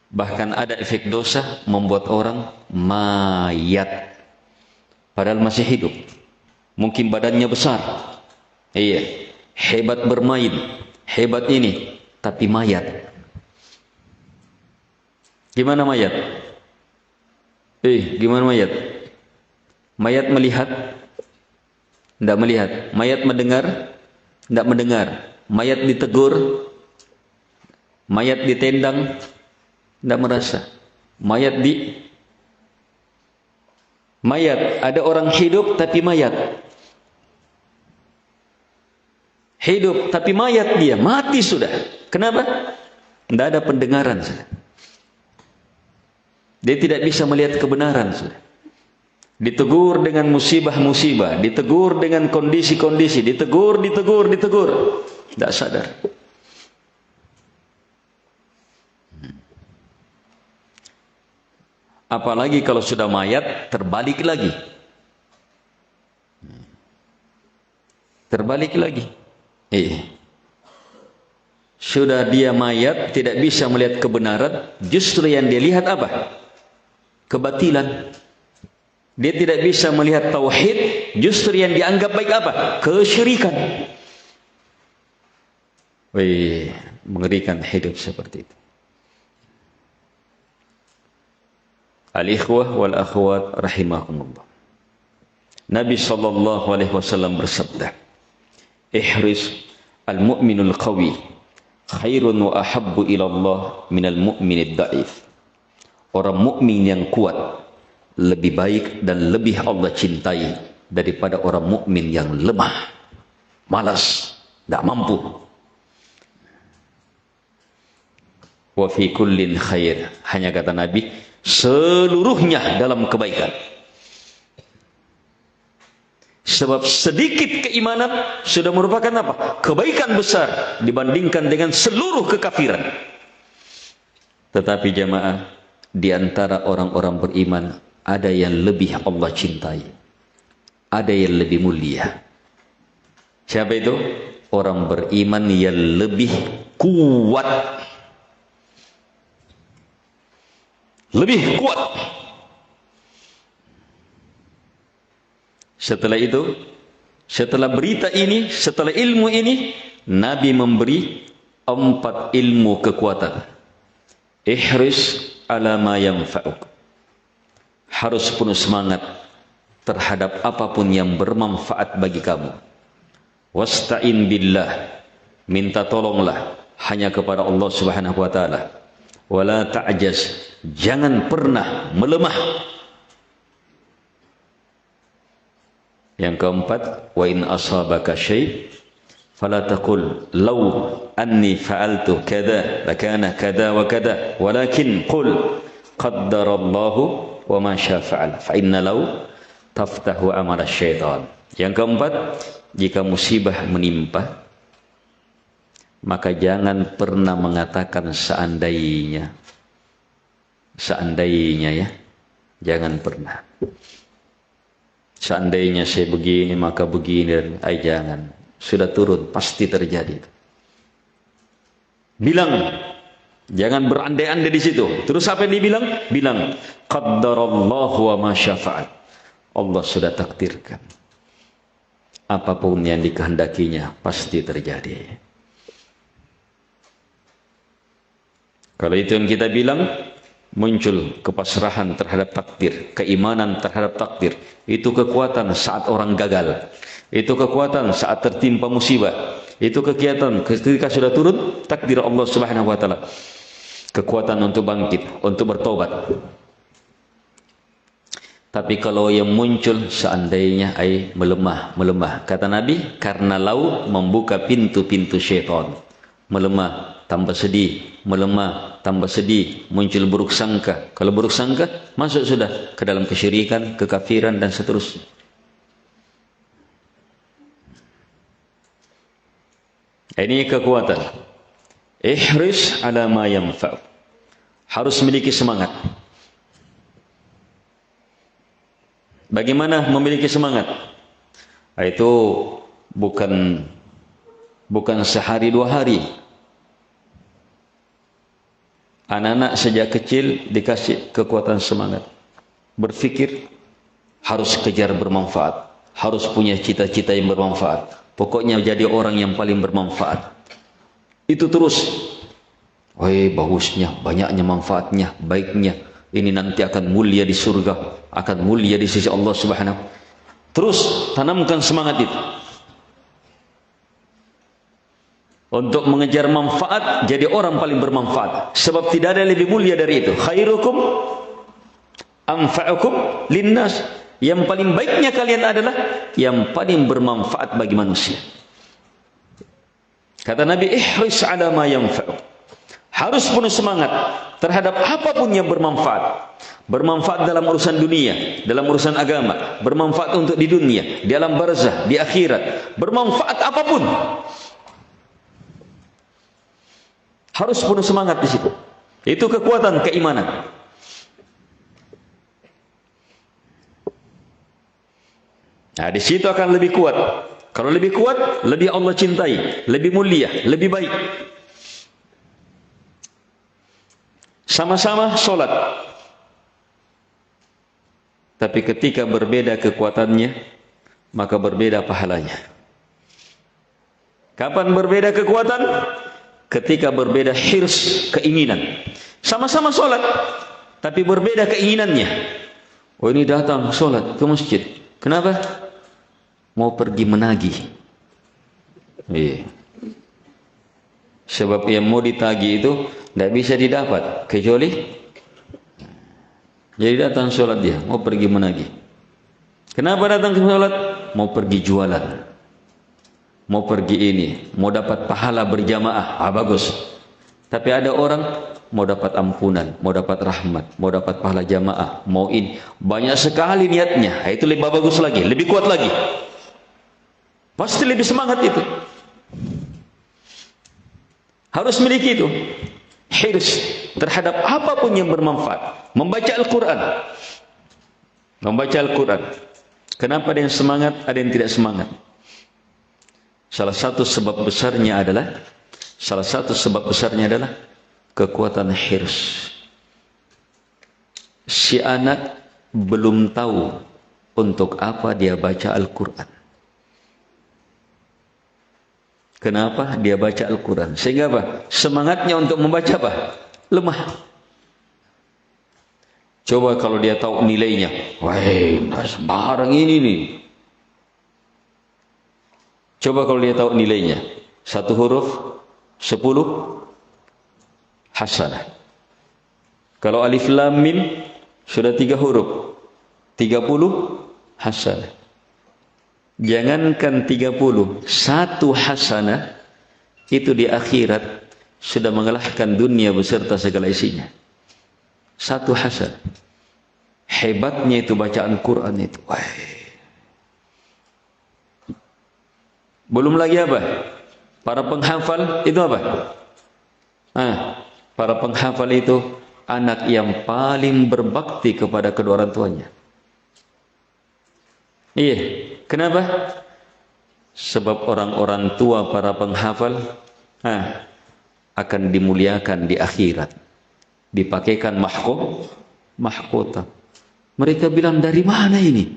Bahkan ada efek dosa membuat orang mayat. Padahal masih hidup. Mungkin badannya besar. Iya. Hebat bermain. Hebat ini. Tapi mayat. Gimana mayat? Gimana mayat? Mayat melihat? Tidak melihat. Mayat mendengar? Tidak mendengar. Mayat ditegur, mayat ditendang, tidak merasa. Mayat ada orang hidup tapi mayat. Hidup tapi mayat dia, mati sudah. Kenapa? Tidak ada pendengaran sudah. Dia tidak bisa melihat kebenaran sudah. Ditegur dengan musibah-musibah, ditegur dengan kondisi-kondisi, ditegur. Tidak sadar. Apalagi kalau sudah mayat, terbalik lagi. Terbalik lagi. Sudah dia mayat, tidak bisa melihat kebenaran, justru yang dia lihat apa? Kebatilan. Dia tidak bisa melihat tauhid, justru yang dianggap baik apa? Kesyirikan. Mengerikan hidup seperti itu. Al-ikhwah wal akhwat rahimahumullah. Nabi SAW bersabda, ihris al-mu'minul qawi khairun wa ahabbu ilallah minal mu'minid da'if. Orang mukmin yang kuat lebih baik dan lebih Allah cintai daripada orang mukmin yang lemah, malas, tidak mampu. Wa fi kullin khair, hanya kata Nabi, seluruhnya dalam kebaikan. Sebab sedikit keimanan sudah merupakan apa? Kebaikan besar dibandingkan dengan seluruh kekafiran. Tetapi jamaah, di antara orang-orang beriman ada yang lebih Allah cintai, ada yang lebih mulia. Siapa itu? Orang beriman yang lebih kuat. Lebih kuat. Setelah itu, setelah berita ini, setelah ilmu ini, Nabi memberi 4 ilmu kekuatan. Ihris ala ma yanfa'uk. Harus penuh semangat terhadap apapun yang bermanfaat bagi kamu. Wasta'in billah, minta tolonglah hanya kepada Allah Subhanahu wa taala. Wala ta'jaz, jangan pernah melemah. Yang keempat, wa in asabaka syai' fala taqul law anni fa'altu kadza lakana kadza wa kadza walakin qul qaddarallahu wa ma syaa fa'al fa inna law taftahu amal syaitan. Yang keempat, jika musibah menimpa, maka jangan pernah mengatakan seandainya. Seandainya ya. Jangan pernah. Seandainya saya begini maka begini dan jangan. Sudah turun, pasti terjadi. Bilang, jangan berandai-andai di situ. Terus apa yang dibilang? Bilang qaddarallahu wa ma syaa. Allah sudah takdirkan. Apapun yang dikehendakinya pasti terjadi. Kalau itu yang kita bilang, muncul kepasrahan terhadap takdir, keimanan terhadap takdir. Itu kekuatan saat orang gagal. Itu kekuatan saat tertimpa musibah. Itu kegiatan ketika sudah turun takdir Allah Subhanahu wa taala. Kekuatan untuk bangkit, untuk bertobat. Tapi kalau yang muncul seandainya melemah. Kata Nabi, karena lau membuka pintu-pintu syaitan. Melemah, tambah sedih, melemah, tambah sedih, muncul buruk sangka. Kalau buruk sangka, masuk sudah ke dalam kesyirikan, kekafiran dan seterusnya. Ini kekuatan. Ihris ala ma yanfa'. Harus memiliki semangat. Bagaimana memiliki semangat? Itu bukan sehari dua hari. Anak-anak sejak kecil dikasih kekuatan semangat. Berpikir harus kejar bermanfaat. Harus punya cita-cita yang bermanfaat. Pokoknya jadi orang yang paling bermanfaat. Itu terus. Woi, bagusnya, banyaknya manfaatnya, baiknya. Ini nanti akan mulia di surga, akan mulia di sisi Allah Subhanahu. Terus tanamkan semangat itu. Untuk mengejar manfaat, jadi orang paling bermanfaat. Sebab tidak ada yang lebih mulia dari itu. Khairukum anfa'ukum linnas. Yang paling baiknya kalian adalah yang paling bermanfaat bagi manusia. Kata Nabi, ihris ala ma yanfa'uk. Harus penuh semangat terhadap apapun yang bermanfaat. Bermanfaat dalam urusan dunia, dalam urusan agama, bermanfaat untuk di dunia, di alam barzah, di akhirat. Bermanfaat apapun. Harus penuh semangat di situ. Itu kekuatan keimanan. Nah, di situ akan lebih kuat. Kalau lebih kuat, lebih Allah cintai, lebih mulia, lebih baik. Sama-sama sholat. Tapi ketika berbeda kekuatannya, maka berbeda pahalanya. Kapan berbeda kekuatan? Ketika berbeda hirs, keinginan. Sama-sama sholat, tapi berbeda keinginannya. Oh, ini datang sholat ke masjid. Kenapa? Mau pergi menagih. Iya. Sebab yang mau ditagih itu tidak bisa didapat kecuali jadi datang sholat dia, mau pergi menagih. Kenapa datang ke sholat? Mau pergi jualan, mau pergi ini, mau dapat pahala berjamaah. Bagus. Tapi ada orang mau dapat ampunan, mau dapat rahmat, mau dapat pahala jamaah, mau ini. Banyak sekali niatnya. Itu lebih bagus lagi, lebih kuat lagi. Pasti lebih semangat itu. Harus miliki itu. Hirs terhadap apapun yang bermanfaat. Membaca Al-Quran. Membaca Al-Quran. Kenapa ada yang semangat, ada yang tidak semangat? Salah satu sebab besarnya adalah kekuatan hirs. Si anak belum tahu untuk apa dia baca Al-Quran. Kenapa dia baca Al-Quran? Sehingga apa? Semangatnya untuk membaca apa? Lemah. Coba kalau dia tahu nilainya. Wah, sembarang ini nih. Coba kalau dia tahu nilainya. 1 huruf 10 hasanah. Kalau alif lam mim sudah 3 huruf 30 hasanah. Jangankan 30, satu hasanah itu di akhirat sudah mengalahkan dunia beserta segala isinya. Satu hasanah. Hebatnya itu bacaan Quran itu. Wah. Belum lagi apa? Para penghafal itu apa? Para penghafal itu anak yang paling berbakti kepada kedua orang tuanya. Iya, kenapa? Sebab orang-orang tua para penghafal akan dimuliakan di akhirat, dipakaikan mahkota. Mereka bilang, dari mana ini?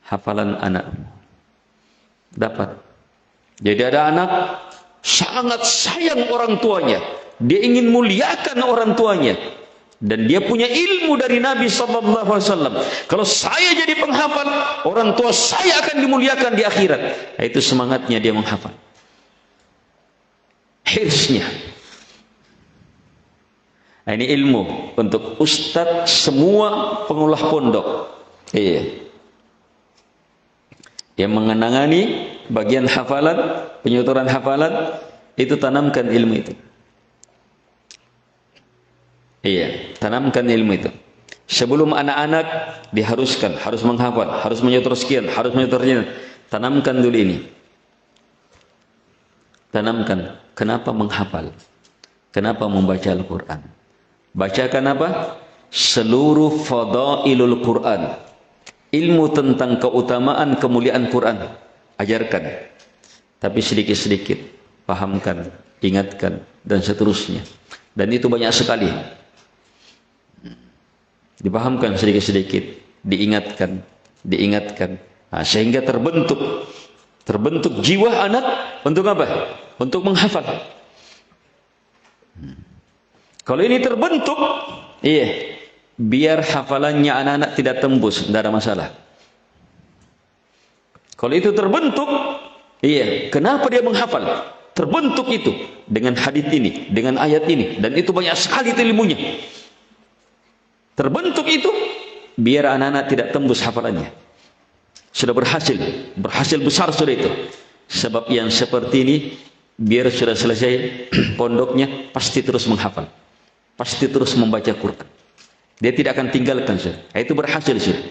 Hafalan anak. Dapat. Jadi ada anak sangat sayang orang tuanya, dia ingin muliakan orang tuanya, dan dia punya ilmu dari Nabi SAW. Kalau saya jadi penghafal, orang tua saya akan dimuliakan di akhirat. Itu semangatnya dia menghafal. Hirsnya. Nah, ini ilmu untuk ustadz semua pengolah pondok. Iya. Yang mengenangani bagian hafalan, penyuturan hafalan, itu tanamkan ilmu itu. Iya, tanamkan ilmu itu. Sebelum anak-anak diharuskan, harus menghafal, harus menyutur sekian, harus menyutur sekian. Tanamkan dulu ini. Tanamkan. Kenapa menghafal? Kenapa membaca Al-Quran? Bacakan apa? Seluruh fadailul Quran. Ilmu tentang keutamaan kemuliaan Quran. Ajarkan. Tapi sedikit-sedikit. Pahamkan, ingatkan, dan seterusnya. Dan itu banyak sekali. Dipahamkan sedikit-sedikit, diingatkan, sehingga terbentuk jiwa anak untuk apa? Untuk menghafal. Kalau ini terbentuk, biar hafalannya anak-anak tidak tembus, tidak ada masalah. Kalau itu terbentuk, kenapa dia menghafal? Terbentuk itu dengan hadits ini, dengan ayat ini, dan itu banyak sekali ilmunya. Terbentuk itu biar anak-anak tidak tembus hafalannya. Sudah berhasil besar sudah itu. Sebab yang seperti ini biar sudah selesai pondoknya pasti terus menghafal. Pasti terus membaca Quran. Dia tidak akan tinggalkan sudah. Itu berhasil sudah.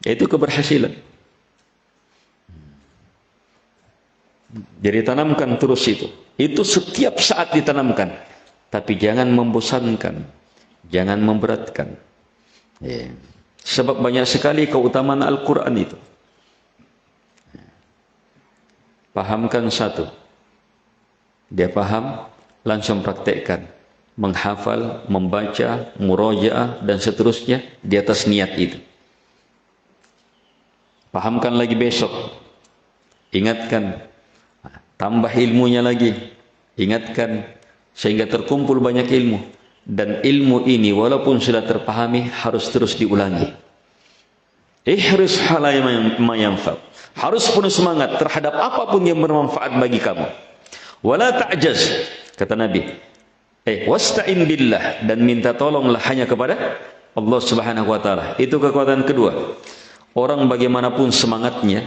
Itu keberhasilan. Jadi tanamkan terus itu. Itu setiap saat ditanamkan. Tapi jangan membosankan. Jangan memberatkan. Sebab banyak sekali keutamaan Al-Quran itu. Pahamkan satu. Dia paham, langsung praktekkan. Menghafal, membaca, murojaah, dan seterusnya di atas niat itu. Pahamkan lagi besok. Ingatkan. Tambah ilmunya lagi. Ingatkan. Sehingga terkumpul banyak ilmu. Dan ilmu ini walaupun sudah terpahami harus terus diulangi. Ihris ala ma yanfa'. Harus penuh semangat terhadap apapun yang bermanfaat bagi kamu. Wala ta'jaz, kata Nabi. Wasta'in billah, dan minta tolonglah hanya kepada Allah Subhanahu wa taala. Itu kekuatan kedua. Orang bagaimanapun semangatnya,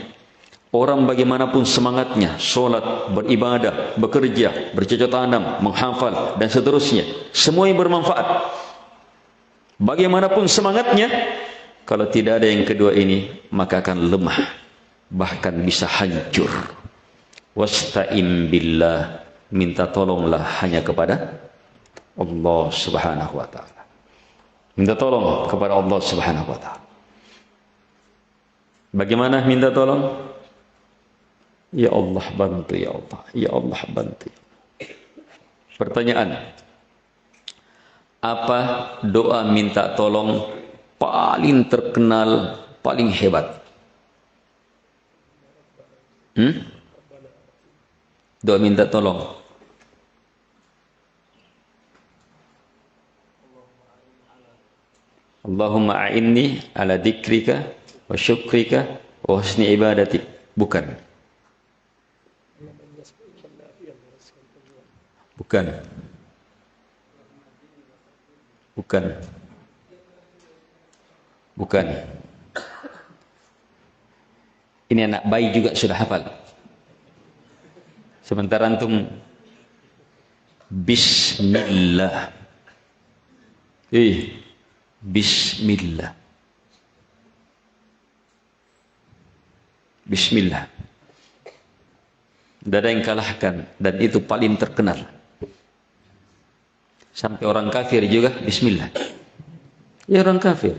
salat, beribadah, bekerja, bercocok tanam, menghafal, dan seterusnya, semua yang bermanfaat. Bagaimanapun semangatnya, kalau tidak ada yang kedua ini, maka akan lemah, bahkan bisa hancur. Wasta'in billah, minta tolonglah hanya kepada Allah Subhanahu wa taala. Minta tolong kepada Allah Subhanahu wa taala. Bagaimana minta tolong? Ya Allah bantu, ya Allah. Ya Allah bantu. Pertanyaan. Apa doa minta tolong paling terkenal, paling hebat? Doa minta tolong. Allahumma a'inni ala dzikrika wa syukrika wa husni ibadatik. Bukan. Bukan. Bukan. Ini anak bayi juga sudah hafal. Sementara antum bismillah. Bismillah. Bismillah. Tidak ada yang kalahkan, dan itu paling terkenal. Sampai orang kafir juga bismillah. Ya orang kafir.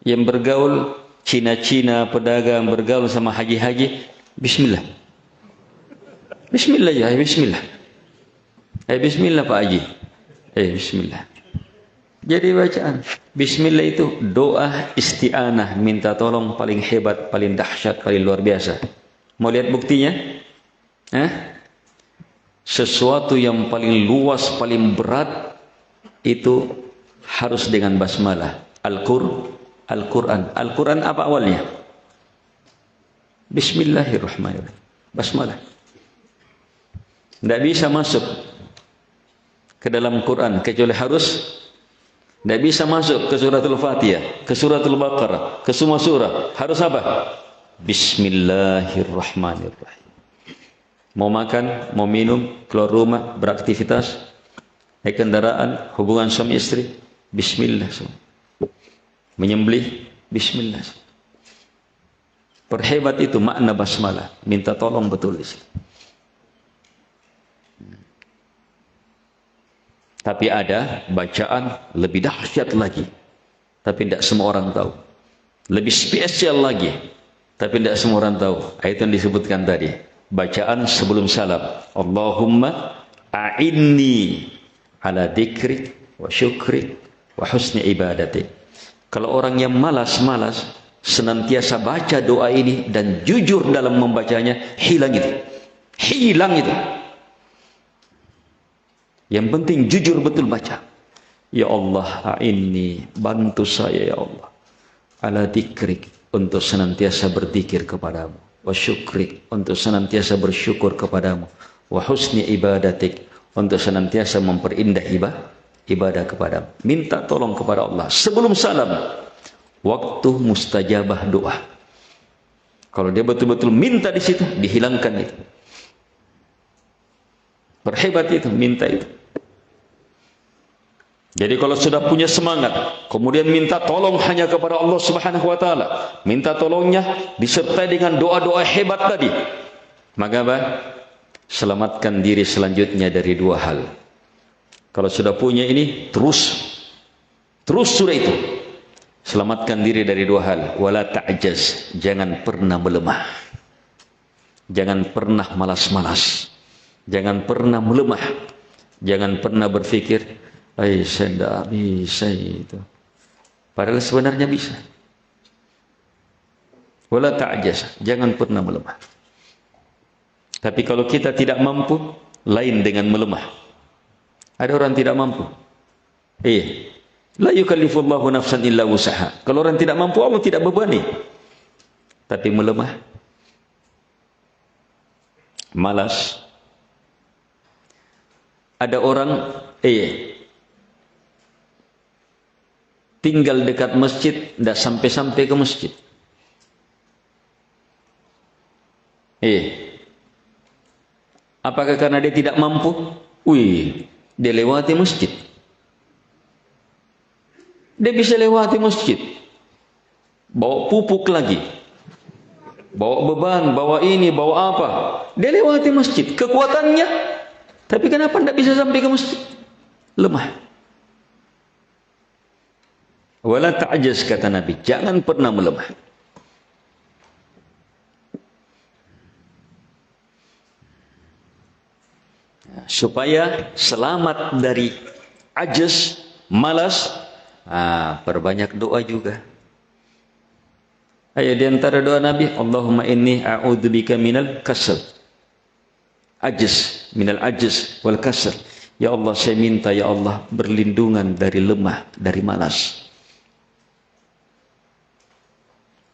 Yang bergaul Cina-Cina, pedagang bergaul sama haji-haji, bismillah. Bismillah ya, bismillah. Bismillah Pak Haji. Bismillah. Jadi bacaan bismillah itu doa isti'anah, minta tolong paling hebat, paling dahsyat, paling luar biasa. Mau lihat buktinya? Sesuatu yang paling luas, paling berat itu harus dengan basmalah. Al-Quran. Al-Quran apa awalnya? Bismillahirrahmanirrahim. Basmalah. Tidak bisa masuk ke dalam Quran kecuali harus. Tidak bisa masuk ke suratul Fatihah, ke suratul Baqarah, ke semua surah. Harus apa? Bismillahirrahmanirrahim. Mau makan, mau minum, keluar rumah, beraktivitas, naik kendaraan, hubungan suami istri, bismillah. Menyembelih, bismillah. Perhebat itu makna basmalah. Minta tolong betul di sini. Tapi ada bacaan lebih dahsyat lagi, tapi tidak semua orang tahu. Lebih spesial lagi, tapi tidak semua orang tahu. Itu yang disebutkan tadi. Bacaan sebelum salam. Allahumma a'inni ala dzikrik wa syukrik wa husni ibadatik. Kalau orang yang malas-malas senantiasa baca doa ini dan jujur dalam membacanya, hilang itu. Hilang itu. Yang penting jujur betul baca. Ya Allah, a'inni, bantu saya ya Allah. Ala dzikrik, untuk senantiasa berzikir kepadamu. Wa syukrik, untuk senantiasa bersyukur kepadamu. Wa husni ibadatik, untuk senantiasa memperindah ibadah kepadamu. Minta tolong kepada Allah sebelum salam. Waktu mustajabah doa. Kalau dia betul-betul minta di situ, dihilangkan itu. Berhebat itu, minta itu. Jadi kalau sudah punya semangat, kemudian minta tolong hanya kepada Allah Subhanahu wa taala, minta tolongnya disertai dengan doa-doa hebat tadi, maka apa? Selamatkan diri selanjutnya dari dua hal. Kalau sudah punya ini, terus sudah itu. Selamatkan diri dari dua hal. Wala ta'jaz, jangan pernah melemah. Jangan pernah malas-malas. Jangan pernah melemah. Jangan pernah berpikir, saya tidak bisa itu. Padahal sebenarnya bisa. Wala ta'jaz, jangan pernah melemah. Tapi kalau kita tidak mampu, lain dengan melemah. Ada orang tidak mampu. La yukallifullahu nafsan illa wusaha. Kalau orang tidak mampu, Allah tidak bebani. Tapi melemah, malas. Ada orang tinggal dekat masjid, tidak sampai-sampai ke masjid. Apakah karena dia tidak mampu? Dia lewati masjid. Dia bisa lewati masjid, bawa pupuk lagi, bawa beban, bawa ini, bawa apa. Dia lewati masjid, kekuatannya. Tapi kenapa tidak bisa sampai ke masjid? Lemah. Wala ta'jaz, kata Nabi, jangan pernah melemah. Supaya selamat dari ajaz, malas, perbanyak doa juga. Di antara doa Nabi, Allahumma inni a'udzubika minal kasal. Ajaz, minal ajaz wal kasal. Ya Allah, saya minta ya Allah berlindungan dari lemah, dari malas.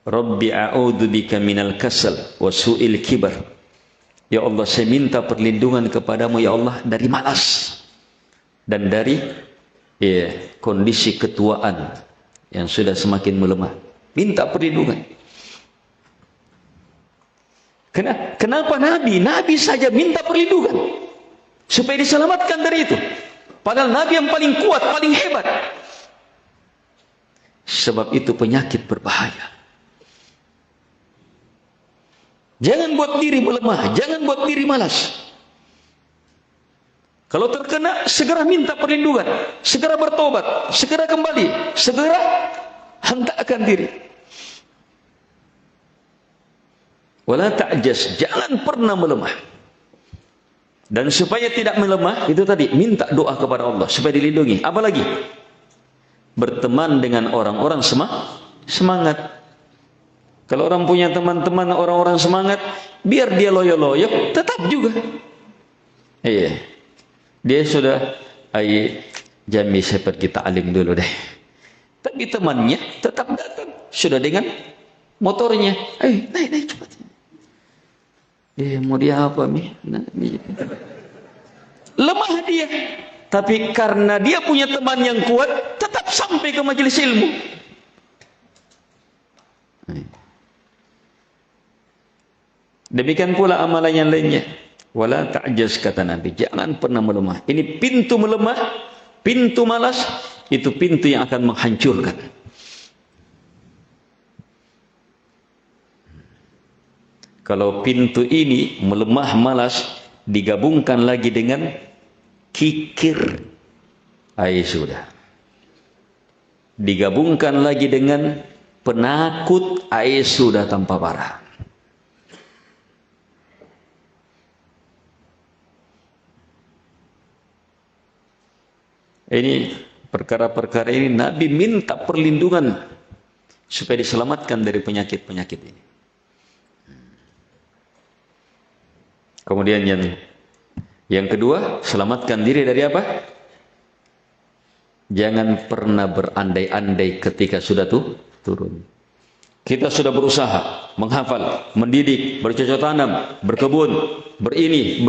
Rabbi a'udzubika minal kasal wa su'il kibar. Ya Allah, saya minta perlindungan kepadamu ya Allah dari malas dan dari kondisi ketuaan yang sudah semakin melemah. Minta perlindungan. Kenapa Nabi? Nabi saja minta perlindungan supaya diselamatkan dari itu. Padahal Nabi yang paling kuat, paling hebat. Sebab itu penyakit berbahaya. Jangan buat diri melemah, jangan buat diri malas. Kalau terkena, segera minta perlindungan, segera bertobat, segera kembali, segera hentakkan diri. Wala ta'jas, jangan pernah melemah. Dan supaya tidak melemah, itu tadi, minta doa kepada Allah supaya dilindungi. Apalagi berteman dengan orang-orang semangat. Kalau orang punya teman-teman orang-orang semangat, biar dia loyo-loyo, tetap juga. Iya. Dia sudah, Jami saya pergi ta'lim dulu deh. Tapi temannya tetap datang. Sudah dengan motornya. Naik cepat. Mau dia apa, Mi? Lemah dia. Tapi karena dia punya teman yang kuat, tetap sampai ke majelis ilmu. Demikian pula amalan yang lainnya. Wala ta'jaz, kata Nabi, jangan pernah melemah. Ini pintu melemah, pintu malas, itu pintu yang akan menghancurkan. Kalau pintu ini melemah, malas, digabungkan lagi dengan kikir, sudah. Digabungkan lagi dengan penakut, sudah tanpa parah. Ini perkara-perkara ini Nabi minta perlindungan supaya diselamatkan dari penyakit-penyakit ini. Kemudian yang kedua, selamatkan diri dari apa? Jangan pernah berandai-andai ketika sudah turun. Kita sudah berusaha menghafal, mendidik, bercocok tanam, berkebun, berini,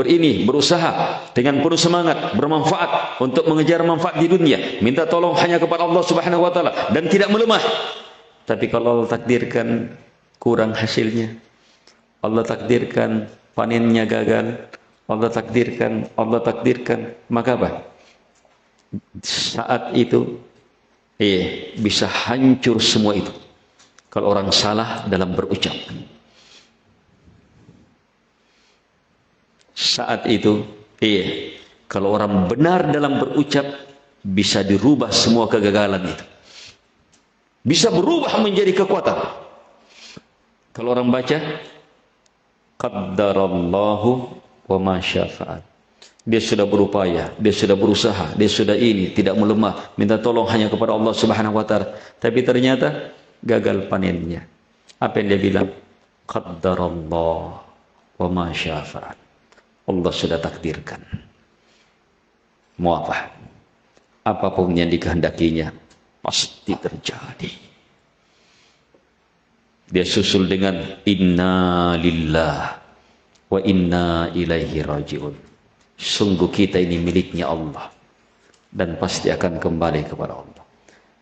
berusaha dengan penuh semangat, bermanfaat untuk mengejar manfaat di dunia. Minta tolong hanya kepada Allah Subhanahu wa taala dan tidak melemah. Tapi kalau Allah takdirkan kurang hasilnya, Allah takdirkan panennya gagal, Allah takdirkan, maka apa? Saat itu bisa hancur semua itu. Kalau orang salah dalam berucap, saat itu, kalau orang benar dalam berucap, bisa dirubah semua kegagalan itu. Bisa berubah menjadi kekuatan. Kalau orang baca, qaddarallahu wa ma syafa'at. Dia sudah berupaya, dia sudah berusaha, dia sudah tidak melemah, minta tolong hanya kepada Allah Subhanahu wa taala. Tapi ternyata gagal panennya. Apa yang dia bilang? Qaddarallah wa ma syafa'at. Allah sudah takdirkan. Mau apa? Apapun yang dikehendakinya pasti terjadi. Dia susul dengan inna lillah wa inna ilaihi raji'un. Sungguh kita ini miliknya Allah dan pasti akan kembali kepada Allah.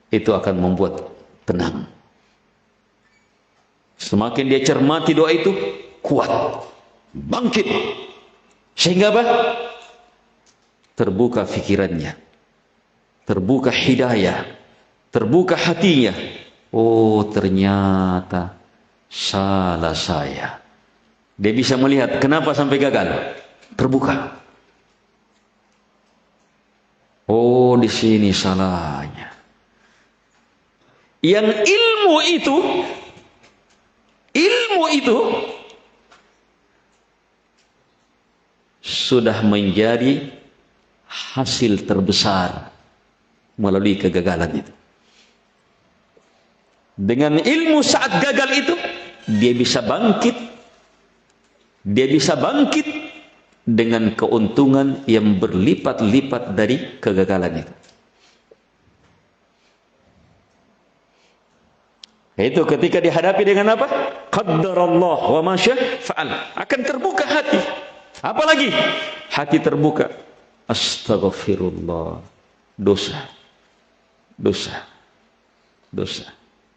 Itu akan membuat tenang. Semakin dia cermati doa itu, kuat, bangkit. Sehingga apa? Terbuka fikirannya, terbuka hidayah, terbuka hatinya. Oh, ternyata salah saya. Dia bisa melihat kenapa sampai gagal. Terbuka. Oh, di sini salahnya. Yang ilmu itu sudah menjadi hasil terbesar melalui kegagalan itu. Dengan ilmu saat gagal itu, dia bisa bangkit dengan keuntungan yang berlipat-lipat dari kegagalan itu. Itu ketika dihadapi dengan apa? Qaddarallah wa ma syaa fa'al. Akan terbuka hati. Apalagi hati terbuka. Astaghfirullah. Dosa. dosa.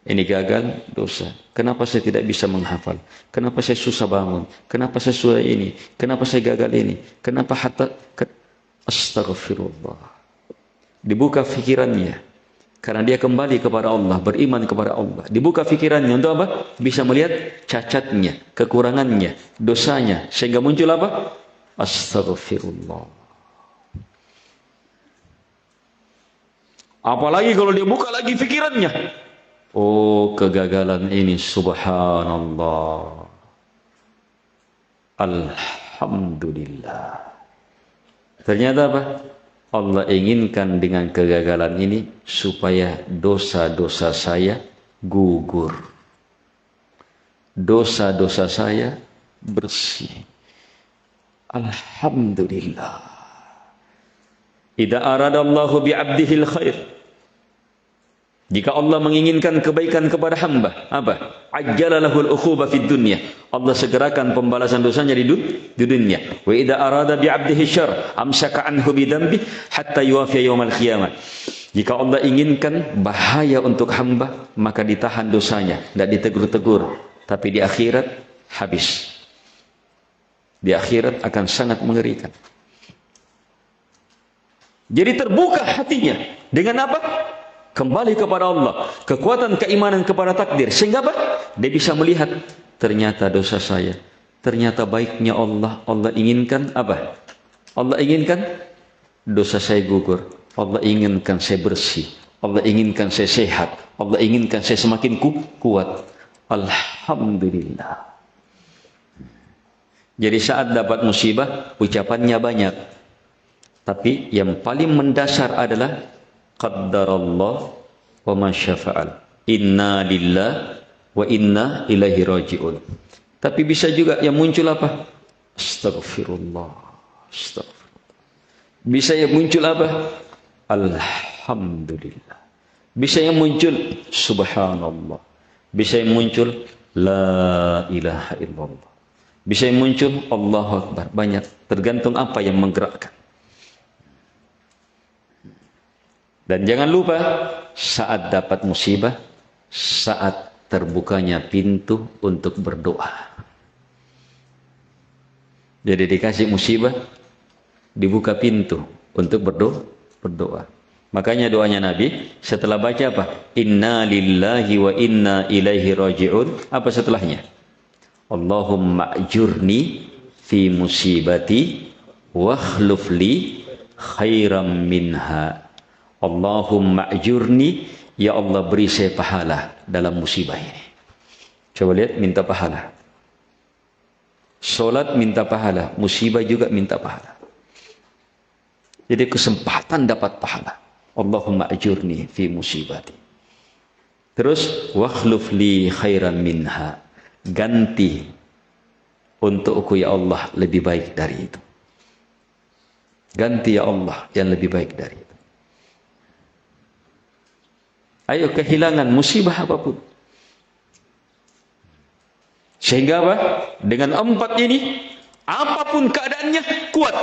Ini gagal, dosa. Kenapa saya tidak bisa menghafal? Kenapa saya susah bangun? Kenapa saya susah ini? Kenapa saya gagal ini? Kenapa Astaghfirullah. Dibuka fikirannya. Karena dia kembali kepada Allah, beriman kepada Allah. Dibuka fikirannya untuk apa? Bisa melihat cacatnya, kekurangannya, dosanya. Sehingga muncul apa? Astaghfirullah. Apalagi kalau dia buka lagi fikirannya. Oh, kegagalan ini, subhanallah. Alhamdulillah. Ternyata apa? Allah inginkan dengan kegagalan ini supaya dosa-dosa saya gugur. Dosa-dosa saya bersih. Alhamdulillah. Idza aradallahu bi'abdihil khair. Jika Allah menginginkan kebaikan kepada hamba, apa? Ajjala lahul uquba fid dunya. Allah segerakan pembalasan dosanya di dunia. Wa idza arada bi 'abdihi syarr, amsaka anhu bi dambi hatta yuwafiya yaumal qiyamah. Jika Allah inginkan bahaya untuk hamba, maka ditahan dosanya, tidak ditegur-tegur, tapi di akhirat habis. Di akhirat akan sangat mengerikan. Jadi terbuka hatinya dengan apa? Kembali kepada Allah, kekuatan keimanan kepada takdir, sehingga apa? Dia bisa melihat ternyata dosa saya, ternyata baiknya Allah. Allah inginkan apa? Allah inginkan dosa saya gugur. Allah inginkan saya bersih. Allah inginkan saya sehat. Allah inginkan saya semakin kuat. Alhamdulillah. Jadi saat dapat musibah, ucapannya banyak. Tapi yang paling mendasar adalah qaddarallah wa ma syafa'al. Inna lillah wa inna ilaihi raji'un. Tapi bisa juga yang muncul apa? Astaghfirullah. Astaghfirullah. Bisa yang muncul apa? Alhamdulillah. Bisa yang muncul subhanallah. Bisa yang muncul la ilaha illallah. Bisa yang muncul Allahu Akbar. Banyak, tergantung apa yang menggerakkan. Dan jangan lupa, saat dapat musibah, saat terbukanya pintu untuk berdoa. Jadi dikasih musibah, dibuka pintu untuk berdoa. Makanya doanya Nabi, setelah baca apa? Inna lillahi wa inna ilaihi raji'un. Apa setelahnya? Allahumma ajurni fi musibati wa akhluf li khairam minha. Allahumma ajurni, ya Allah beri saya pahala dalam musibah ini. Coba lihat, minta pahala. Solat minta pahala, musibah juga minta pahala. Jadi kesempatan dapat pahala. Allahumma ajurni fi musibati. Terus wakhluf li khairan minha. Ganti untukku ya Allah lebih baik dari itu. Ganti ya Allah yang lebih baik dari itu. Ayo, kehilangan musibah apapun. Sehingga apa? Dengan 4 ini, apapun keadaannya, kuat.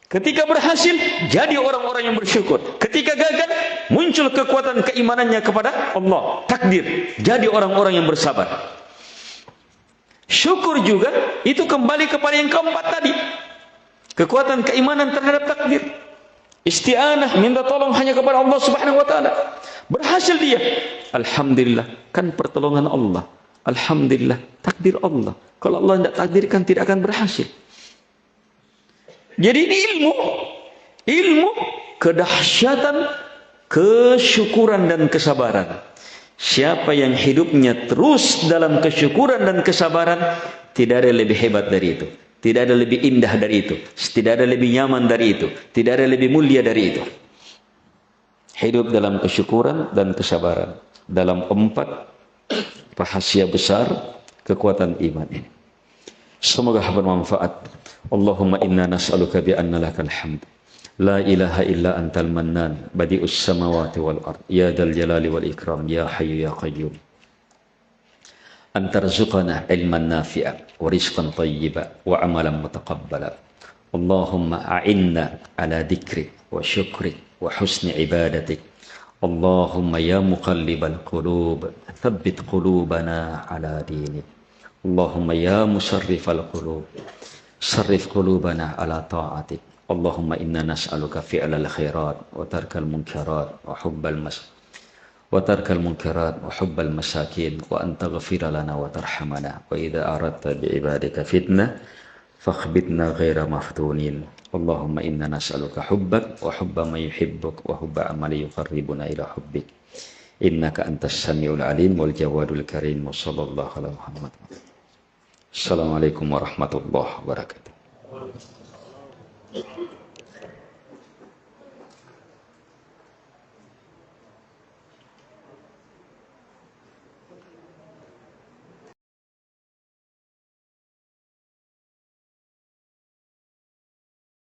Ketika berhasil, jadi orang-orang yang bersyukur. Ketika gagal, muncul kekuatan keimanannya kepada Allah. Takdir, jadi orang-orang yang bersabar. Syukur juga, itu kembali kepada yang keempat tadi. Kekuatan keimanan terhadap takdir. Isti'anah, minta tolong hanya kepada Allah Subhanahu wa taala. Berhasil dia. Alhamdulillah, kan pertolongan Allah. Alhamdulillah, takdir Allah. Kalau Allah tidak takdirkan, tidak akan berhasil. Jadi ini ilmu kedahsyatan kesyukuran dan kesabaran. Siapa yang hidupnya terus dalam kesyukuran dan kesabaran, tidak ada lebih hebat dari itu. Tidak ada lebih indah dari itu. Tidak ada lebih nyaman dari itu. Tidak ada lebih mulia dari itu. Hidup dalam kesyukuran dan kesabaran. Dalam 4 rahasia besar kekuatan iman ini. Semoga bermanfaat. Allahumma inna nas'aluka bi anna lakal hamd. La ilaha illa antal mannan. Badi'us samawati wal ard. Ya dal jalali wal ikram. Ya hayyu ya qayyum. Antarzuqana ilman nafi'a wa rizqan tayyiba wa amalan mutaqabbala. Allahumma a'inna ala dhikrik wa syukrik wa husni ibadatik. Allahumma ya muqallibal qulub, tsabbit qulubana ala dinik. Allahumma ya musarrifal qulub, sarrif qulubana ala ta'atik. Allahumma inna nas'aluka fi'lal khairat wa tarkal munkarat wa hubbal masakin wa an taghfira lana wa tarhamana wa idza aradta bi ibadika fitnah fakhbitna ghaira maftunin. Allahumma inna nas'aluka hubbak wa hubba man yuhibbuk wa hubba amali yuqarribuna ila hubbik. Innaka antas samiul alim wal jawadul karim. Wa sallallahu ala Muhammad. Assalamualaikum warahmatullahi wabarakatuh.